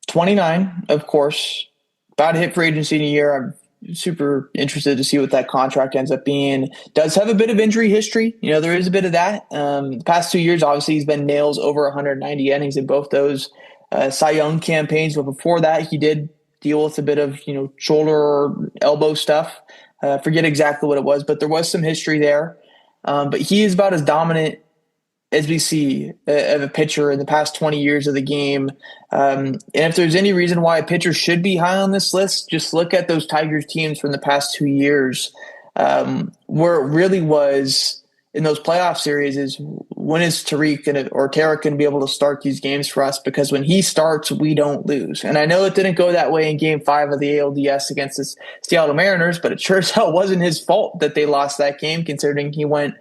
29, of course. About to hit free agency in a year. I'm super interested to see what that contract ends up being. Does have a bit of injury history. There is a bit of that. The past 2 years, obviously, he's been nails over 190 innings in both those Cy Young campaigns. But before that, he did deal with a bit of, shoulder or elbow stuff. Forget exactly what it was, but there was some history there. But he is about as dominant as we see of a pitcher in the past 20 years of the game. And if there's any reason why a pitcher should be high on this list, just look at those Tigers teams from the past 2 years, where it really was in those playoff series is when is Tariq or Tarek going to be able to start these games for us? Because when he starts, we don't lose. And I know it didn't go that way in Game 5 of the ALDS against the Seattle Mariners, but it sure as hell wasn't his fault that they lost that game, considering he went,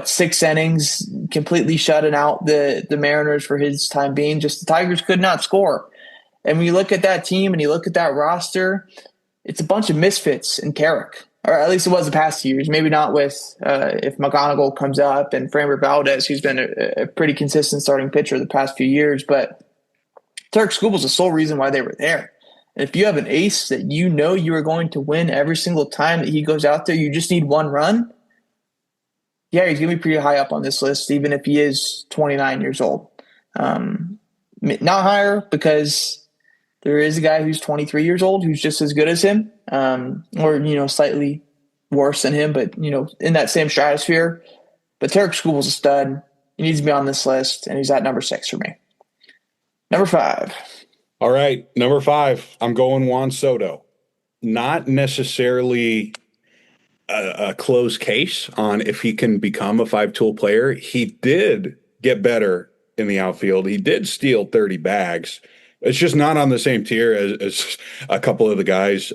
6 innings, completely shutting out the Mariners for his time being. Just the Tigers could not score. And when you look at that team and you look at that roster, it's a bunch of misfits in Tarek. Or at least it was the past 2 years. Maybe not with if McGonigal comes up and Framber Valdez, who's been a pretty consistent starting pitcher the past few years. But Tarek Skubal's the sole reason why they were there. And if you have an ace that you are going to win every single time that he goes out there, you just need one run. Yeah, he's going to be pretty high up on this list, even if he is 29 years old. Not higher because there is a guy who's 23 years old who's just as good as him, or slightly worse than him, but in that same stratosphere. But Tarek Skubal's a stud. He needs to be on this list, and he's at number 6 for me. Number 5. All right, number 5. I'm going Juan Soto. Not necessarily a close case on if he can become a 5-tool player. He did get better in the outfield. He did steal 30 bags. It's just not on the same tier as a couple of the guys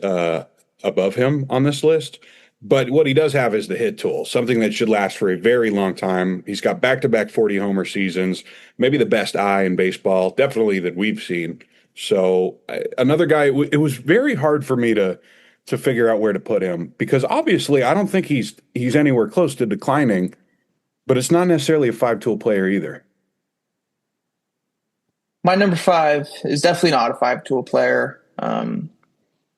above him on this list. But what he does have is the hit tool, something that should last for a very long time. He's got back-to-back 40-homer seasons, maybe the best eye in baseball, definitely that we've seen. So another guy, it was very hard for me to figure out where to put him because obviously I don't think he's anywhere close to declining, but it's not necessarily a 5-tool player either. My number 5 is definitely not a 5-tool player.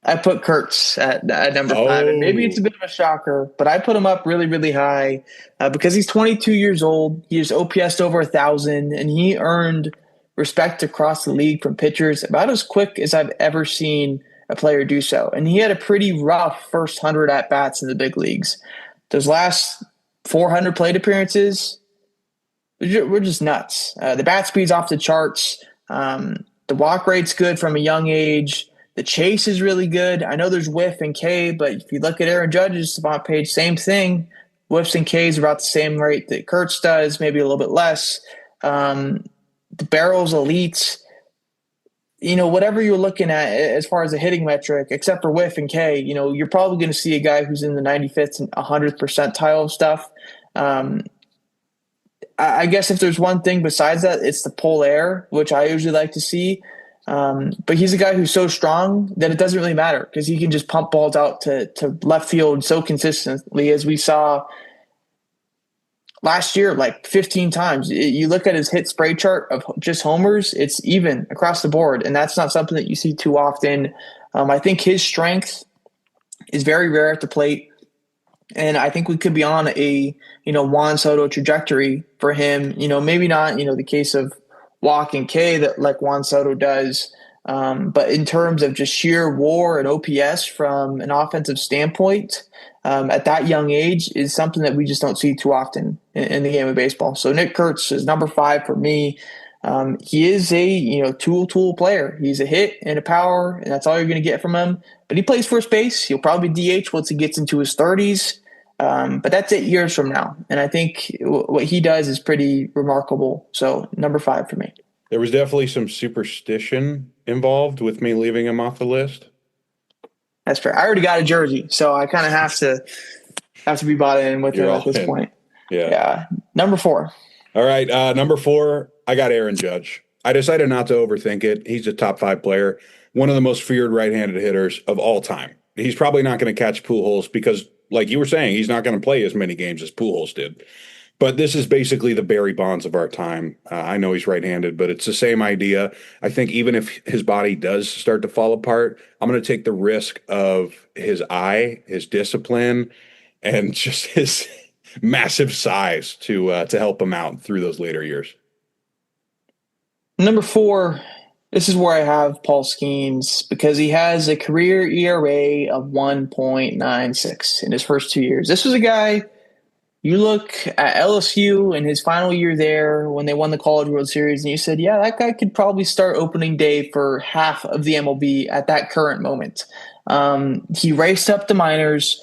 I put Kurtz at number 5, and maybe it's a bit of a shocker, but I put him up really, really high because he's 22 years old. He has OPS over 1,000, and he earned respect across the league from pitchers about as quick as I've ever seen a player do so. And he had a pretty rough first 100 at-bats in the big leagues. Those last 400 plate appearances, we're just nuts. The bat speed's off the charts. The walk rate's good from a young age. The chase is really good. I know there's whiff and K, but if you look at Aaron Judge's spot page, same thing. Whiffs and Ks are about the same rate that Kurtz does, maybe a little bit less. The barrel's elite. Whatever you're looking at as far as a hitting metric, except for whiff and K, you're probably going to see a guy who's in the 95th and 100th percentile of stuff. I guess if there's one thing besides that, it's the pull air, which I usually like to see. But he's a guy who's so strong that it doesn't really matter because he can just pump balls out to left field so consistently as we saw last year, like 15 times. You look at his hit spray chart of just homers, it's even across the board, and that's not something that you see too often. I think his strength is very rare at the plate, and I think we could be on a Juan Soto trajectory for him. Maybe not the case of walk and K that like Juan Soto does, but in terms of just sheer WAR and OPS from an offensive standpoint, at that young age is something that we just don't see too often in the game of baseball. So Nick Kurtz is number 5 for me. He is a tool player. He's a hit and a power, and that's all you're going to get from him. But he plays first base. He'll probably DH once he gets into his 30s. But that's 8 years from now, and I think what he does is pretty remarkable. So number 5 for me. There was definitely some superstition involved with me leaving him off the list. That's fair. I already got a jersey, so I kind of have to be bought in with You're him at all this in. point. Yeah. Yeah. Number 4. All right. Number 4, I got Aaron Judge. I decided not to overthink it. He's a top 5 player, one of the most feared right-handed hitters of all time. He's probably not going to catch Pujols because, like you were saying, he's not going to play as many games as Pujols did. But this is basically the Barry Bonds of our time. I know he's right-handed, but it's the same idea. I think even if his body does start to fall apart, I'm going to take the risk of his eye, his discipline, and just his massive size to help him out through those later years. Number 4, this is where I have Paul Skeens because he has a career ERA of 1.96 in his first 2 years. This was a guy, you look at LSU in his final year there when they won the College World Series, and you said, yeah, that guy could probably start opening day for half of the MLB at that current moment. He raced up the minors,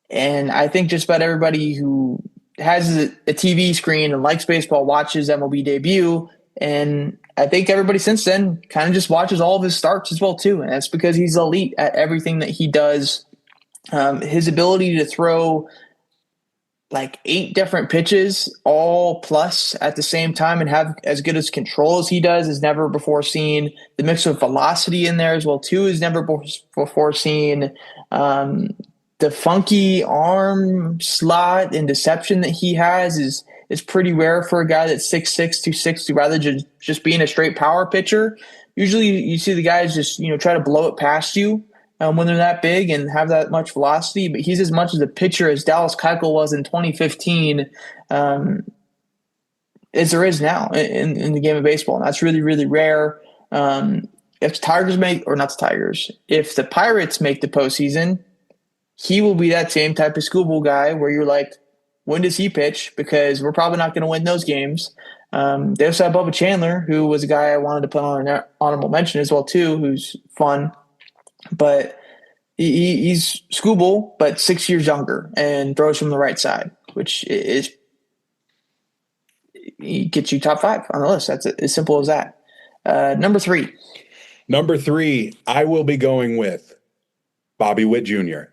and I think just about everybody who has a TV screen and likes baseball watches MLB debut. And I think everybody since then kind of just watches all of his starts as well too, and that's because he's elite at everything that he does. His ability to throw like 8 different pitches all plus at the same time and have as good as control as he does is never before seen. The mix of velocity in there as well too is never before seen. The funky arm slot and deception that he has is pretty rare for a guy that's 6'6", 260, rather just being a straight power pitcher. Usually you see the guys just, try to blow it past you when they're that big and have that much velocity, but he's as much as a pitcher as Dallas Keuchel was in 2015 as there is now in the game of baseball. And that's really, really rare. If the Tigers make, or not the Tigers, if the Pirates make the postseason, he will be that same type of schoolboy guy where you're like, when does he pitch? Because we're probably not going to win those games. They also have Bubba Chandler, who was a guy I wanted to put on an honorable mention as well too, who's fun. But he's schoolboy, but 6 years younger and throws from the right side, which is he gets you top 5 on the list. That's as simple as that. Number 3. Number 3, I will be going with Bobby Witt Jr.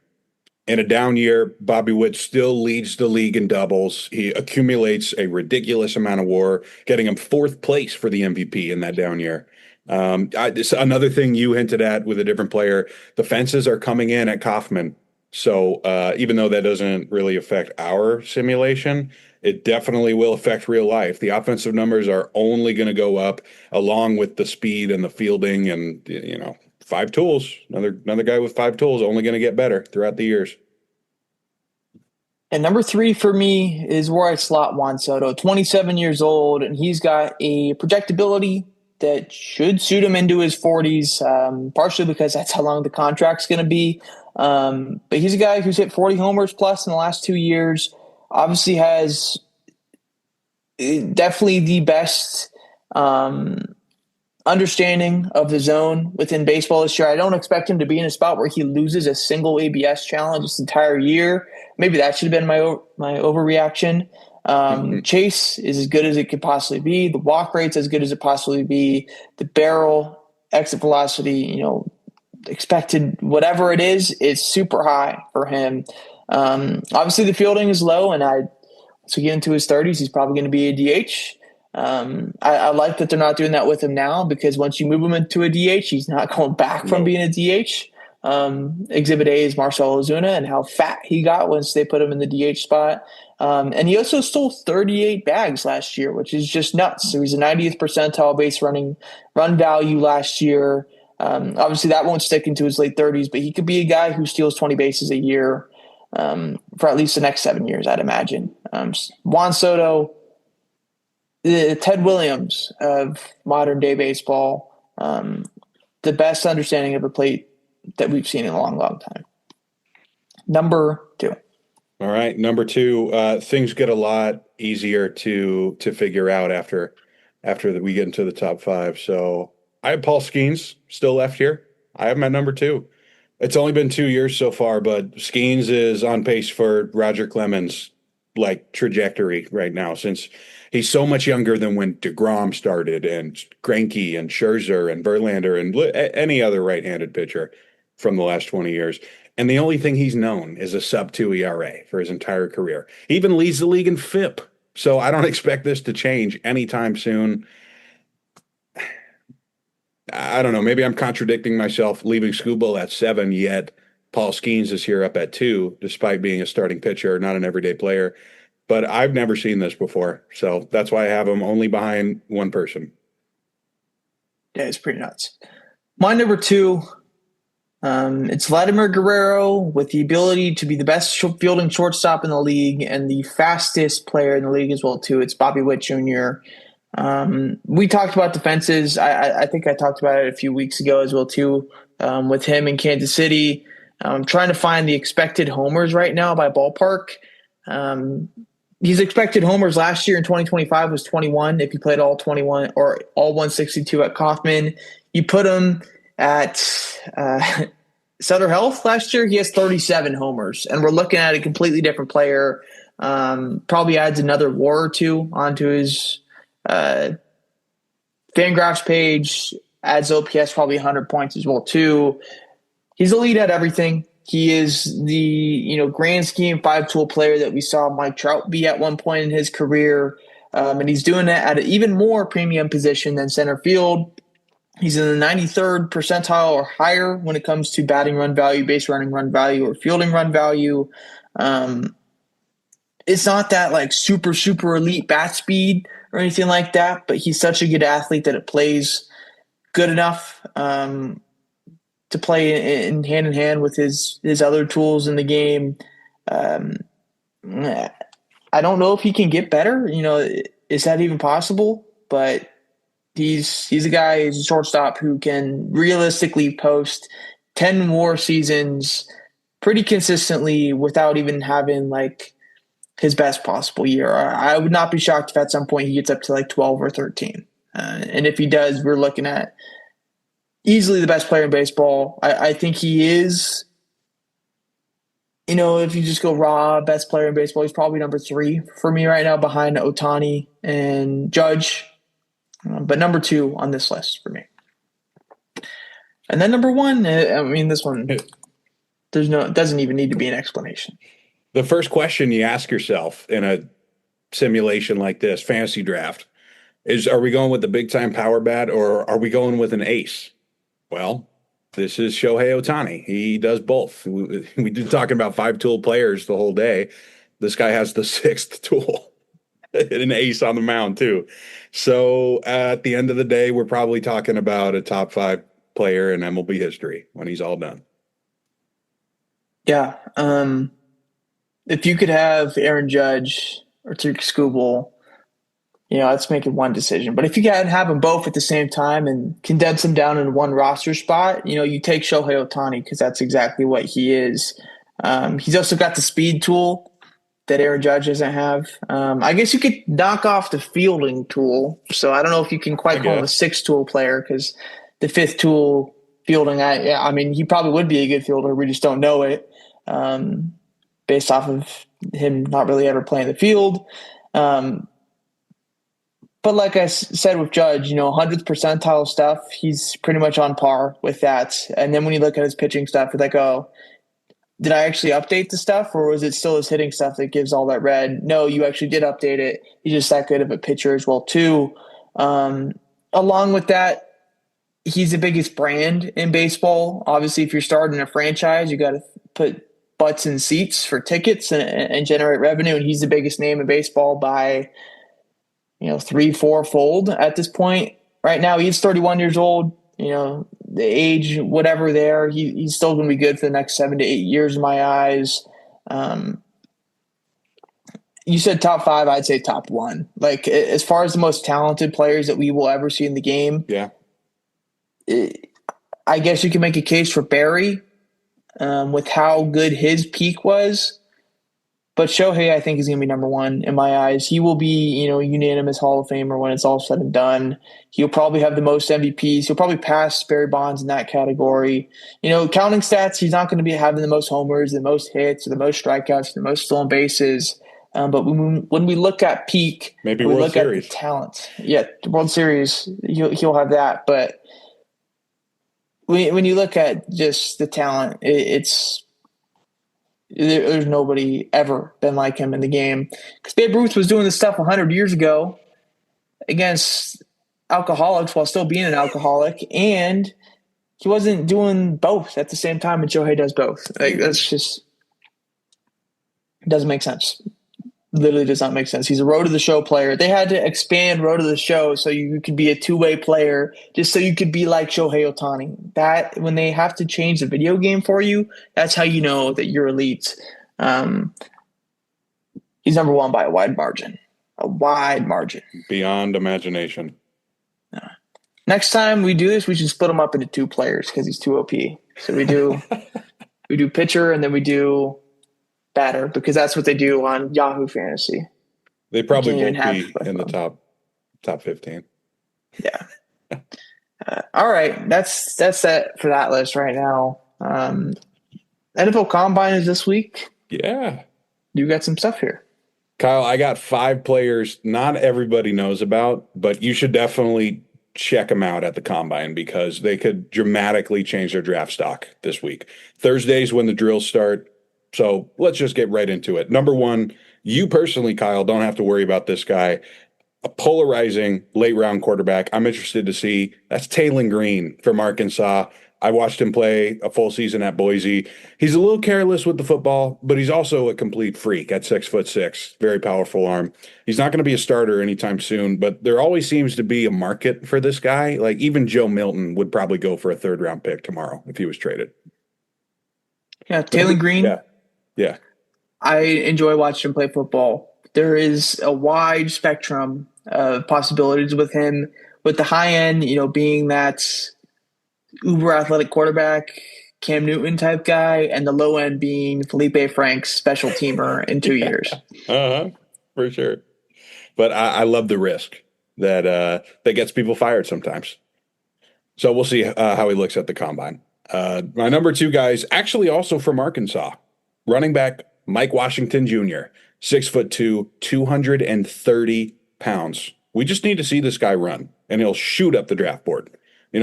In a down year, Bobby Witt still leads the league in doubles. He accumulates a ridiculous amount of WAR, getting him 4th place for the MVP in that down year. Another thing you hinted at with a different player, the fences are coming in at Kauffman. So even though that doesn't really affect our simulation, it definitely will affect real life. The offensive numbers are only going to go up along with the speed and the fielding and, 5 tools. Another guy with 5 tools only going to get better throughout the years. And number 3 for me is where I slot Juan Soto, 27 years old, and he's got a projectability that should suit him into his 40s, partially because that's how long the contract's going to be. But he's a guy who's hit 40 homers plus in the last 2 years. Obviously has definitely the best understanding of the zone within baseball this year. I don't expect him to be in a spot where he loses a single ABS challenge this entire year. Maybe that should have been my overreaction. Chase is as good as it could possibly be. The walk rate's as good as it possibly be. The barrel, exit velocity, expected whatever it is super high for him. Obviously the fielding is low, and once we get into his 30s, he's probably going to be a DH. I like that they're not doing that with him now, because once you move him into a DH, he's not going back from being a DH. Exhibit A is Marcell Ozuna and how fat he got once they put him in the DH spot. And he also stole 38 bags last year, which is just nuts. So he's a 90th percentile base run value last year. Obviously that won't stick into his late 30s, but he could be a guy who steals 20 bases a year for at least the next 7 years, I'd imagine. Juan Soto, the Ted Williams of modern day baseball, the best understanding of the plate that we've seen in a long, long time. Number 2. All right, number 2. Things get a lot easier to figure out after we get into the top 5. So I have Paul Skeens still left here. I have my number 2. It's only been 2 years so far, but Skeens is on pace for Roger Clemens' trajectory right now, since He's so much younger than when DeGrom started and Greinke and Scherzer and Verlander and any other right-handed pitcher from the last 20 years. And the only thing he's known is a sub-2 ERA for his entire career. He even leads the league in FIP. So I don't expect this to change anytime soon. I don't know. Maybe I'm contradicting myself leaving Skubal at 7, yet Paul Skeens is here up at 2, despite being a starting pitcher, not an everyday player. But I've never seen this before. So that's why I have him only behind one person. Yeah, it's pretty nuts. My number 2, it's Vladimir Guerrero with the ability to be the best fielding shortstop in the league and the fastest player in the league as well, too. It's Bobby Witt Jr. We talked about defenses. I think I talked about it a few weeks ago as well, too, with him in Kansas City. I'm trying to find the expected homers right now by ballpark. His expected homers last year in 2025 was 21 if he played all 21 or all 162 at Kauffman. You put him at Sutter Health last year, he has 37 homers, and we're looking at a completely different player. Probably adds another WAR or two onto his Fangraphs page, adds OPS probably 100 points as well too. He's elite at everything. He is the grand scheme 5-tool player that we saw Mike Trout be at one point in his career, and he's doing that at an even more premium position than center field. He's in the 93rd percentile or higher when it comes to batting run value, base running run value, or fielding run value. It's not that like super elite bat speed or anything like that, but he's such a good athlete that it plays good enough to play in hand with his other tools in the game. I don't know if he can get better. Is that even possible? But he's a guy, he's a shortstop who can realistically post 10 more seasons pretty consistently without even having like his best possible year. I would not be shocked if at some point he gets up to like 12 or 13. And if he does, we're looking at easily the best player in baseball. I think he is, if you just go raw best player in baseball, he's probably number 3 for me right now behind Ohtani and Judge. But number 2 on this list for me. And then number 1, this one, doesn't even need to be an explanation. The first question you ask yourself in a simulation like this, fantasy draft, is are we going with the big-time power bat or are we going with an ace? Well, this is Shohei Ohtani. He does both. We did talking about 5-tool players the whole day. This guy has the 6th tool, an ace on the mound too. So at the end of the day, we're probably talking about a top 5 player in MLB history when he's all done. Yeah. If you could have Aaron Judge or Tarik Skubal, let's make it one decision. But if you can have them both at the same time and condense them down in one roster spot, you take Shohei Ohtani because that's exactly what he is. He's also got the speed tool that Aaron Judge doesn't have. I guess you could knock off the fielding tool. So I don't know if you can quite call him a 6-tool player because the 5th tool fielding, he probably would be a good fielder. We just don't know it based off of him not really ever playing the field. But like I said with Judge, 100th percentile stuff, he's pretty much on par with that. And then when you look at his pitching stuff, you're like, oh, did I actually update the stuff or was it still his hitting stuff that gives all that red? No, you actually did update it. He's just that good of a pitcher as well, too. Along with that, he's the biggest brand in baseball. Obviously, if you're starting a franchise, you got to put butts in seats for tickets and generate revenue. And he's the biggest name in baseball by 3-4 fold at this point. Right now, he's 31 years old. The age, whatever there, he's still going to be good for the next 7 to 8 years in my eyes. You said top 5, I'd say top 1. Like, as far as the most talented players that we will ever see in the game, yeah, I guess you can make a case for Barry with how good his peak was. But Shohei, I think, is going to be number 1 in my eyes. He will be, unanimous Hall of Famer when it's all said and done. He'll probably have the most MVPs. He'll probably pass Barry Bonds in that category. Counting stats, he's not going to be having the most homers, the most hits, or the most strikeouts, the most stolen bases. But when we look at peak Maybe and we World look at the Series. talent, yeah, the World Series, he'll have that. But when you look at just the talent, there's nobody ever been like him in the game. Because Babe Ruth was doing this stuff 100 years ago against alcoholics while still being an alcoholic, and he wasn't doing both at the same time. And Shohei does both. Like that's just doesn't make sense. Literally does not make sense. He's a road to the show player. They had to expand road to the show so you could be a two-way player, just so you could be like Shohei Ohtani. That when they have to change the video game for you, that's how you know that you're elite. Um, he's number one by a wide margin. Beyond imagination. Next time we do this, we should split him up into two players because he's too OP. So we do pitcher and then we do batter because that's what they do on Yahoo Fantasy. They probably won't be in the top 15. Yeah. All right, that's it for that list right now. NFL Combine is this week. Yeah. You got some stuff here. Kyle, I got 5 players not everybody knows about, but you should definitely check them out at the Combine because they could dramatically change their draft stock this week. Thursdays when the drills start. So let's just get right into it. Number 1, you personally, Kyle, don't have to worry about this guy. A polarizing late round quarterback. I'm interested to see. That's Taylor Green from Arkansas. I watched him play a full season at Boise. He's a little careless with the football, but he's also a complete freak at 6'6", very powerful arm. He's not going to be a starter anytime soon, but there always seems to be a market for this guy. Like even Joe Milton would probably go for a 3rd round pick tomorrow if he was traded. Yeah, Taylor Green. Yeah. I enjoy watching him play football. There is a wide spectrum of possibilities with him. With the high end, being that uber athletic quarterback, Cam Newton type guy, and the low end being Felipe Franks, special teamer in 2 years. For sure. But I love the risk that gets people fired sometimes. So we'll see how he looks at the Combine. My number 2 guys, actually also from Arkansas, running back Mike Washington Jr., 6'2", 230 pounds. We just need to see this guy run, and he'll shoot up the draft board.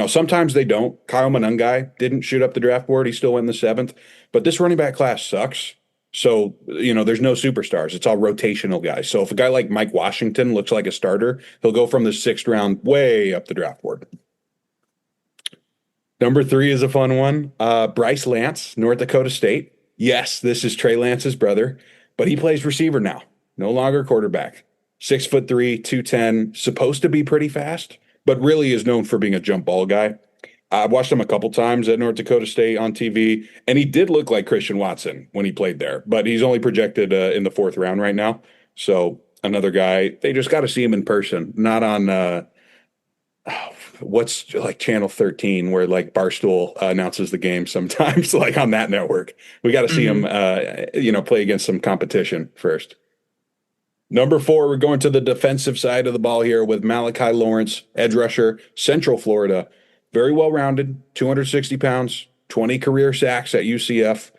Sometimes they don't. Kyle Monangai didn't shoot up the draft board. He still went in the 7th. But this running back class sucks. So, there's no superstars. It's all rotational guys. So if a guy like Mike Washington looks like a starter, he'll go from the 6th round way up the draft board. Number 3 is a fun one. Bryce Lance, North Dakota State. Yes, this is Trey Lance's brother, but he plays receiver now, no longer quarterback. 6'3", 210, supposed to be pretty fast, but really is known for being a jump ball guy. I've watched him a couple times at North Dakota State on TV, and he did look like Christian Watson when he played there, but he's only projected in the 4th round right now. So another guy, they just got to see him in person, not on what's like Channel 13 where like Barstool announces the game sometimes, like on that network. We got to see him, play against some competition first. Number 4, we're going to the defensive side of the ball here with Malachi Lawrence, edge rusher, Central Florida. Very well-rounded, 260 pounds, 20 career sacks at UCF.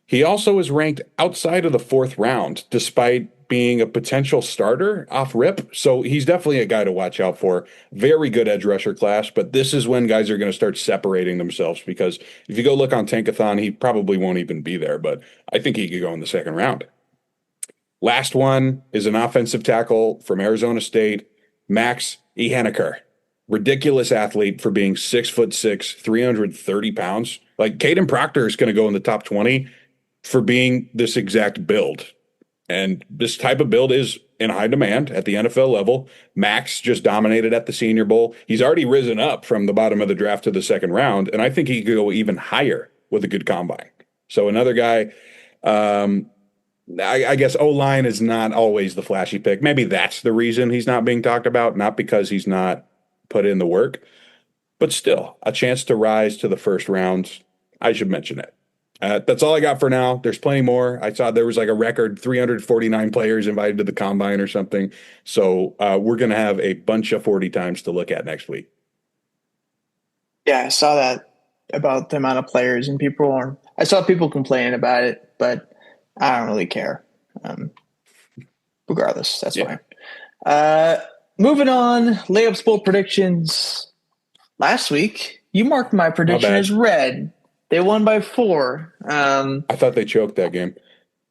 He also is ranked outside of the 4th round, despite being a potential starter off rip. So he's definitely a guy to watch out for. Very good edge rusher class, but this is when guys are going to start separating themselves because if you go look on Tankathon, he probably won't even be there, but I think he could go in the 2nd round. Last one is an offensive tackle from Arizona State, Max Ihenaker. Ridiculous athlete for being 6'6", 330 pounds. Like Caden Proctor is going to go in the top 20 for being this exact build. And this type of build is in high demand at the NFL level. Max just dominated at the Senior Bowl. He's already risen up from the bottom of the draft to the 2nd round, and I think he could go even higher with a good combine. So another guy, I guess O-line is not always the flashy pick. Maybe that's the reason he's not being talked about, not because he's not put in the work, but still a chance to rise to the 1st round. I should mention it. That's all I got for now. There's plenty more. I saw there was like a record 349 players invited to the Combine or something. So we're going to have a bunch of 40 times to look at next week. Yeah, I saw that about the amount of players and I saw people complaining about it, but I don't really care. regardless, that's Yeah. fine. Moving on, layups bowl predictions. Last week, you marked my prediction bad. as red. They won by 4. I thought they choked that game.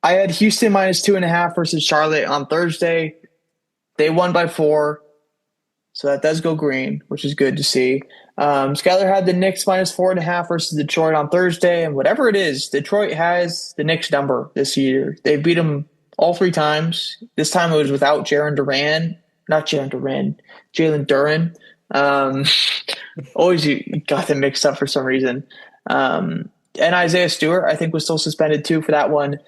I had Houston minus 2.5 versus Charlotte on Thursday. They won by 4. So that does go green, which is good to see. Skyler had the Knicks minus 4.5 versus Detroit on Thursday. And whatever it is, Detroit has the Knicks number this year. They beat them all 3 times. This time it was without Jalen Duran. Not Jalen Duran, Jalen Duran. Always you got them mixed up for some reason. And Isaiah Stewart, I think, was still suspended too for that one.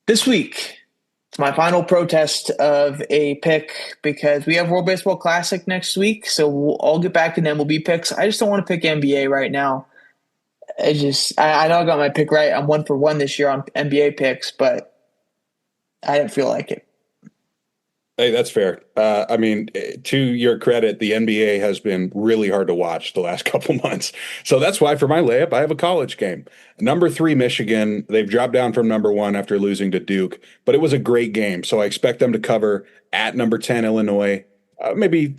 This week, it's my final protest of a pick because we have World Baseball Classic next week, so I'll get back to the MLB picks. I just don't want to pick NBA right now. I know I got my pick right. I'm 1 for 1 this year on NBA picks, but I didn't feel like it. Hey, that's fair. I mean, to your credit, the NBA has been really hard to watch the last couple months. So that's why for my layup, I have a college game. Number 3, Michigan. They've dropped down from number 1 after losing to Duke, but it was a great game. So I expect them to cover at number 10, Illinois. Maybe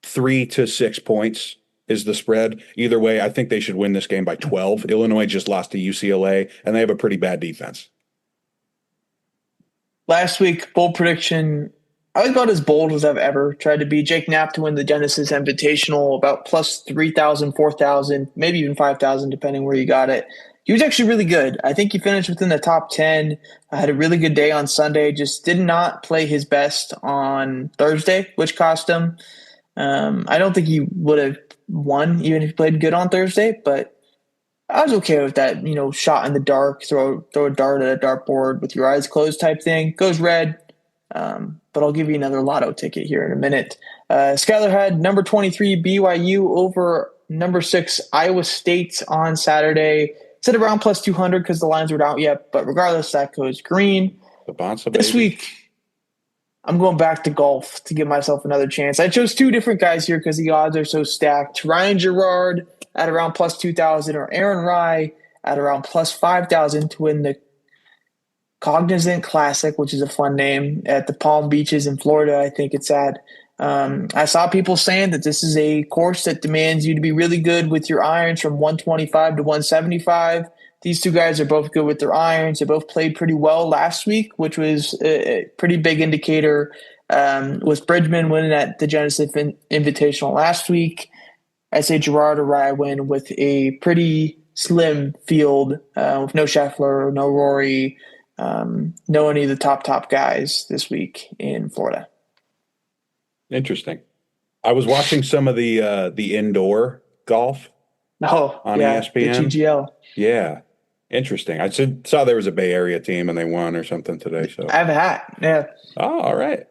3 to 6 points is the spread. Either way, I think they should win this game by 12. Illinois just lost to UCLA, and they have a pretty bad defense. Last week, bold prediction. I was about as bold as I've ever tried to be. Jake Knapp to win the Genesis Invitational, about plus 3,000, 4,000, maybe even 5,000, depending where you got it. He was actually really good. I think he finished within the top 10. I had a really good day on Sunday. Just did not play his best on Thursday, which cost him. I don't think he would have won even if he played good on Thursday, but I was okay with that, shot in the dark, throw a dart at a dartboard with your eyes closed type thing. Goes red. But I'll give you another lotto ticket here in a minute. Skyler had number 23 BYU over number 6 Iowa State on Saturday. It's at around plus 200 because the lines weren't out yet. But regardless, that goes green. This week, I'm going back to golf to give myself another chance. I chose 2 different guys here because the odds are so stacked. Ryan Gerard at around plus 2,000 or Aaron Rye at around plus 5,000 to win the Cognizant Classic, which is a fun name, at the Palm Beaches in Florida, I think it's at. I saw people saying that this is a course that demands you to be really good with your irons from 125 to 175. These 2 guys are both good with their irons. They both played pretty well last week, which was a pretty big indicator. With Bridgman winning at the Genesis Invitational last week, I say Gerard or Rye win with a pretty slim field with no Scheffler, no Rory, no any of the top guys this week in Florida. Interesting. I was watching some of the indoor golf on ESPN. The TGL. Yeah. Interesting. I saw there was a Bay Area team and they won or something today. So I have a hat. Yeah. Oh, all right.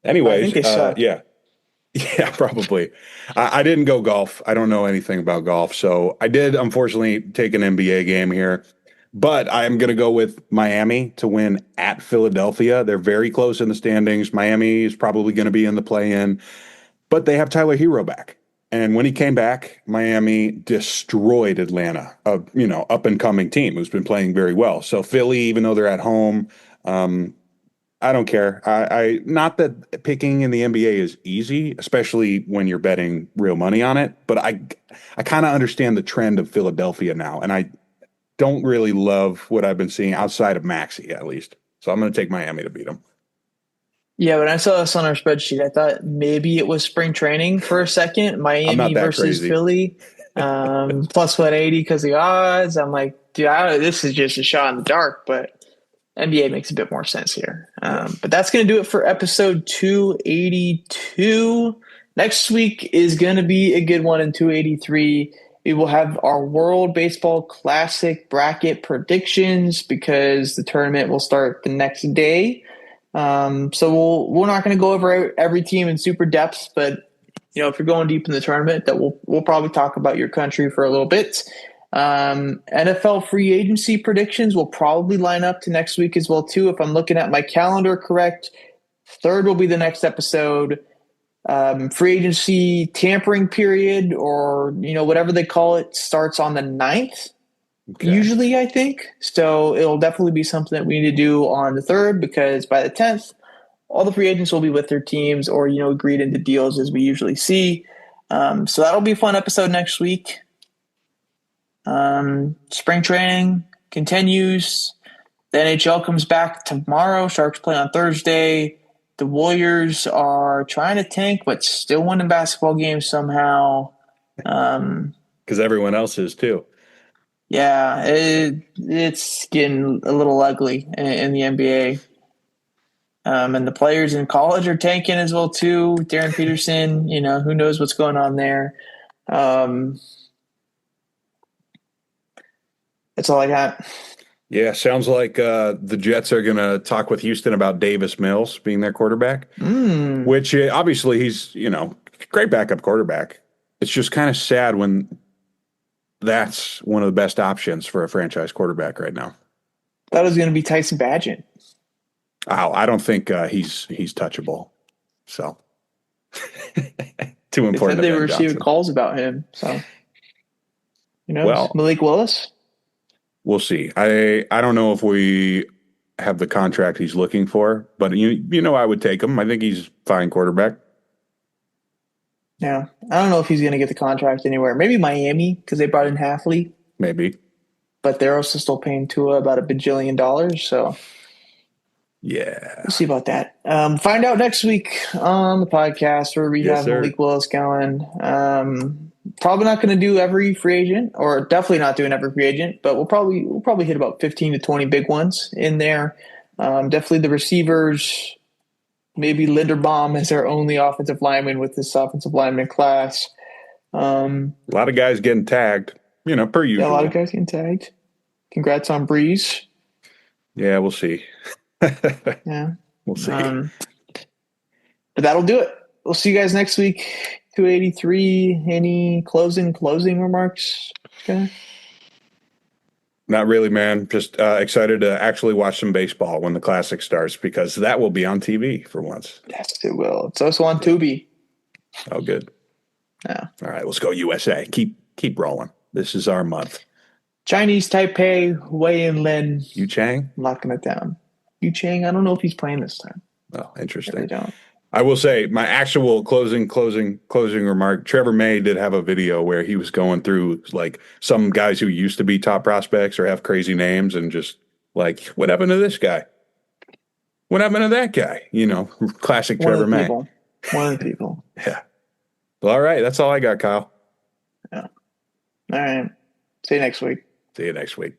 Anyways, I think they suck. Yeah. Yeah, probably. I didn't go golf. I don't know anything about golf. So I did, unfortunately, take an NBA game here. But I'm going to go with Miami to win at Philadelphia. They're very close in the standings. Miami is probably going to be in the play-in. But they have Tyler Hero back. And when he came back, Miami destroyed Atlanta, a up-and-coming team who's been playing very well. So Philly, even though they're at home, I don't care. I not that picking in the NBA is easy, especially when you're betting real money on it. But I kind of understand the trend of Philadelphia now, and I don't really love what I've been seeing outside of Maxey, at least. So I'm going to take Miami to beat them. Yeah, when I saw this on our spreadsheet, I thought maybe it was spring training for a second. Miami versus crazy. Philly, plus 180 because the odds. I'm like, dude, this is just a shot in the dark, but NBA makes a bit more sense here. But that's going to do it for episode 282. Next week is going to be a good one in 283. We will have our World Baseball Classic bracket predictions because the tournament will start the next day. So we're not going to go over every team in super depth, but if you're going deep in the tournament, that we'll probably talk about your country for a little bit. NFL free agency predictions will probably line up to next week as well too. If I'm looking at my calendar correct, 3rd will be the next episode. Free agency tampering period, or whatever they call it, starts on the 9th. Okay. usually, I think. So it'll definitely be something that we need to do on the 3rd because by the 10th, all the free agents will be with their teams or, agreed into deals as we usually see. So that'll be a fun episode next week. Spring training continues. The NHL comes back tomorrow. Sharks play on Thursday. The Warriors are trying to tank, but still winning basketball games somehow. Because everyone else is too. Yeah, it's getting a little ugly in the NBA. And the players in college are tanking as well too. Darren Peterson, who knows what's going on there. Um, that's all I got. Yeah, sounds like the Jets are going to talk with Houston about Davis Mills being their quarterback, Mm, which obviously he's, great backup quarterback. It's just kind of sad when that's one of the best options for a franchise quarterback right now. that was going to be Tyson Badgett. I don't think he's touchable. So too They said important to they were Ben receiving Johnson. calls about him. So who knows? Well, Malik Willis? we'll see. I don't know if we have the contract he's looking for, but I would take him. I think he's fine quarterback. Yeah. I don't know if he's going to get the contract anywhere. Maybe Miami because they brought in Halfley, Maybe. but they're also still paying Tua about $1 bajillion. So Yeah. we'll see about that. Find out next week on the podcast where we Yes, have sir. Malik Willis going. Probably not going to do every free agent, or definitely not doing every free agent, but we'll probably hit about 15 to 20 big ones in there. Definitely the receivers. Maybe Linderbaum as our only offensive lineman with this offensive lineman class. A lot of guys getting tagged, per Yeah, a lot of usual. guys getting tagged. Congrats on Breeze. Yeah, we'll see. Yeah. We'll see. Um, but that'll do it. We'll see you guys next week. 283. Any closing remarks? Okay. Not really, man. Just excited to actually watch some baseball when the classic starts because that will be on TV for once. Yes, it will. It's also on Tubi. Oh, good. Yeah. All right, let's go USA. Keep rolling. This is our month. Chinese Taipei, Wei and Lin. Yu Chang? Locking it down. Yu Chang, I don't know if he's playing this time. Oh, I really interesting. don't. I will say my actual closing remark. Trevor May did have a video where he was going through like some guys who used to be top prospects or have crazy names and just like, what happened to this guy? What happened to that guy? Classic One of Trevor the May. people. One of the people. Yeah. Well, all right. That's all I got, Kyle. Yeah. All right. See you next week. See you next week.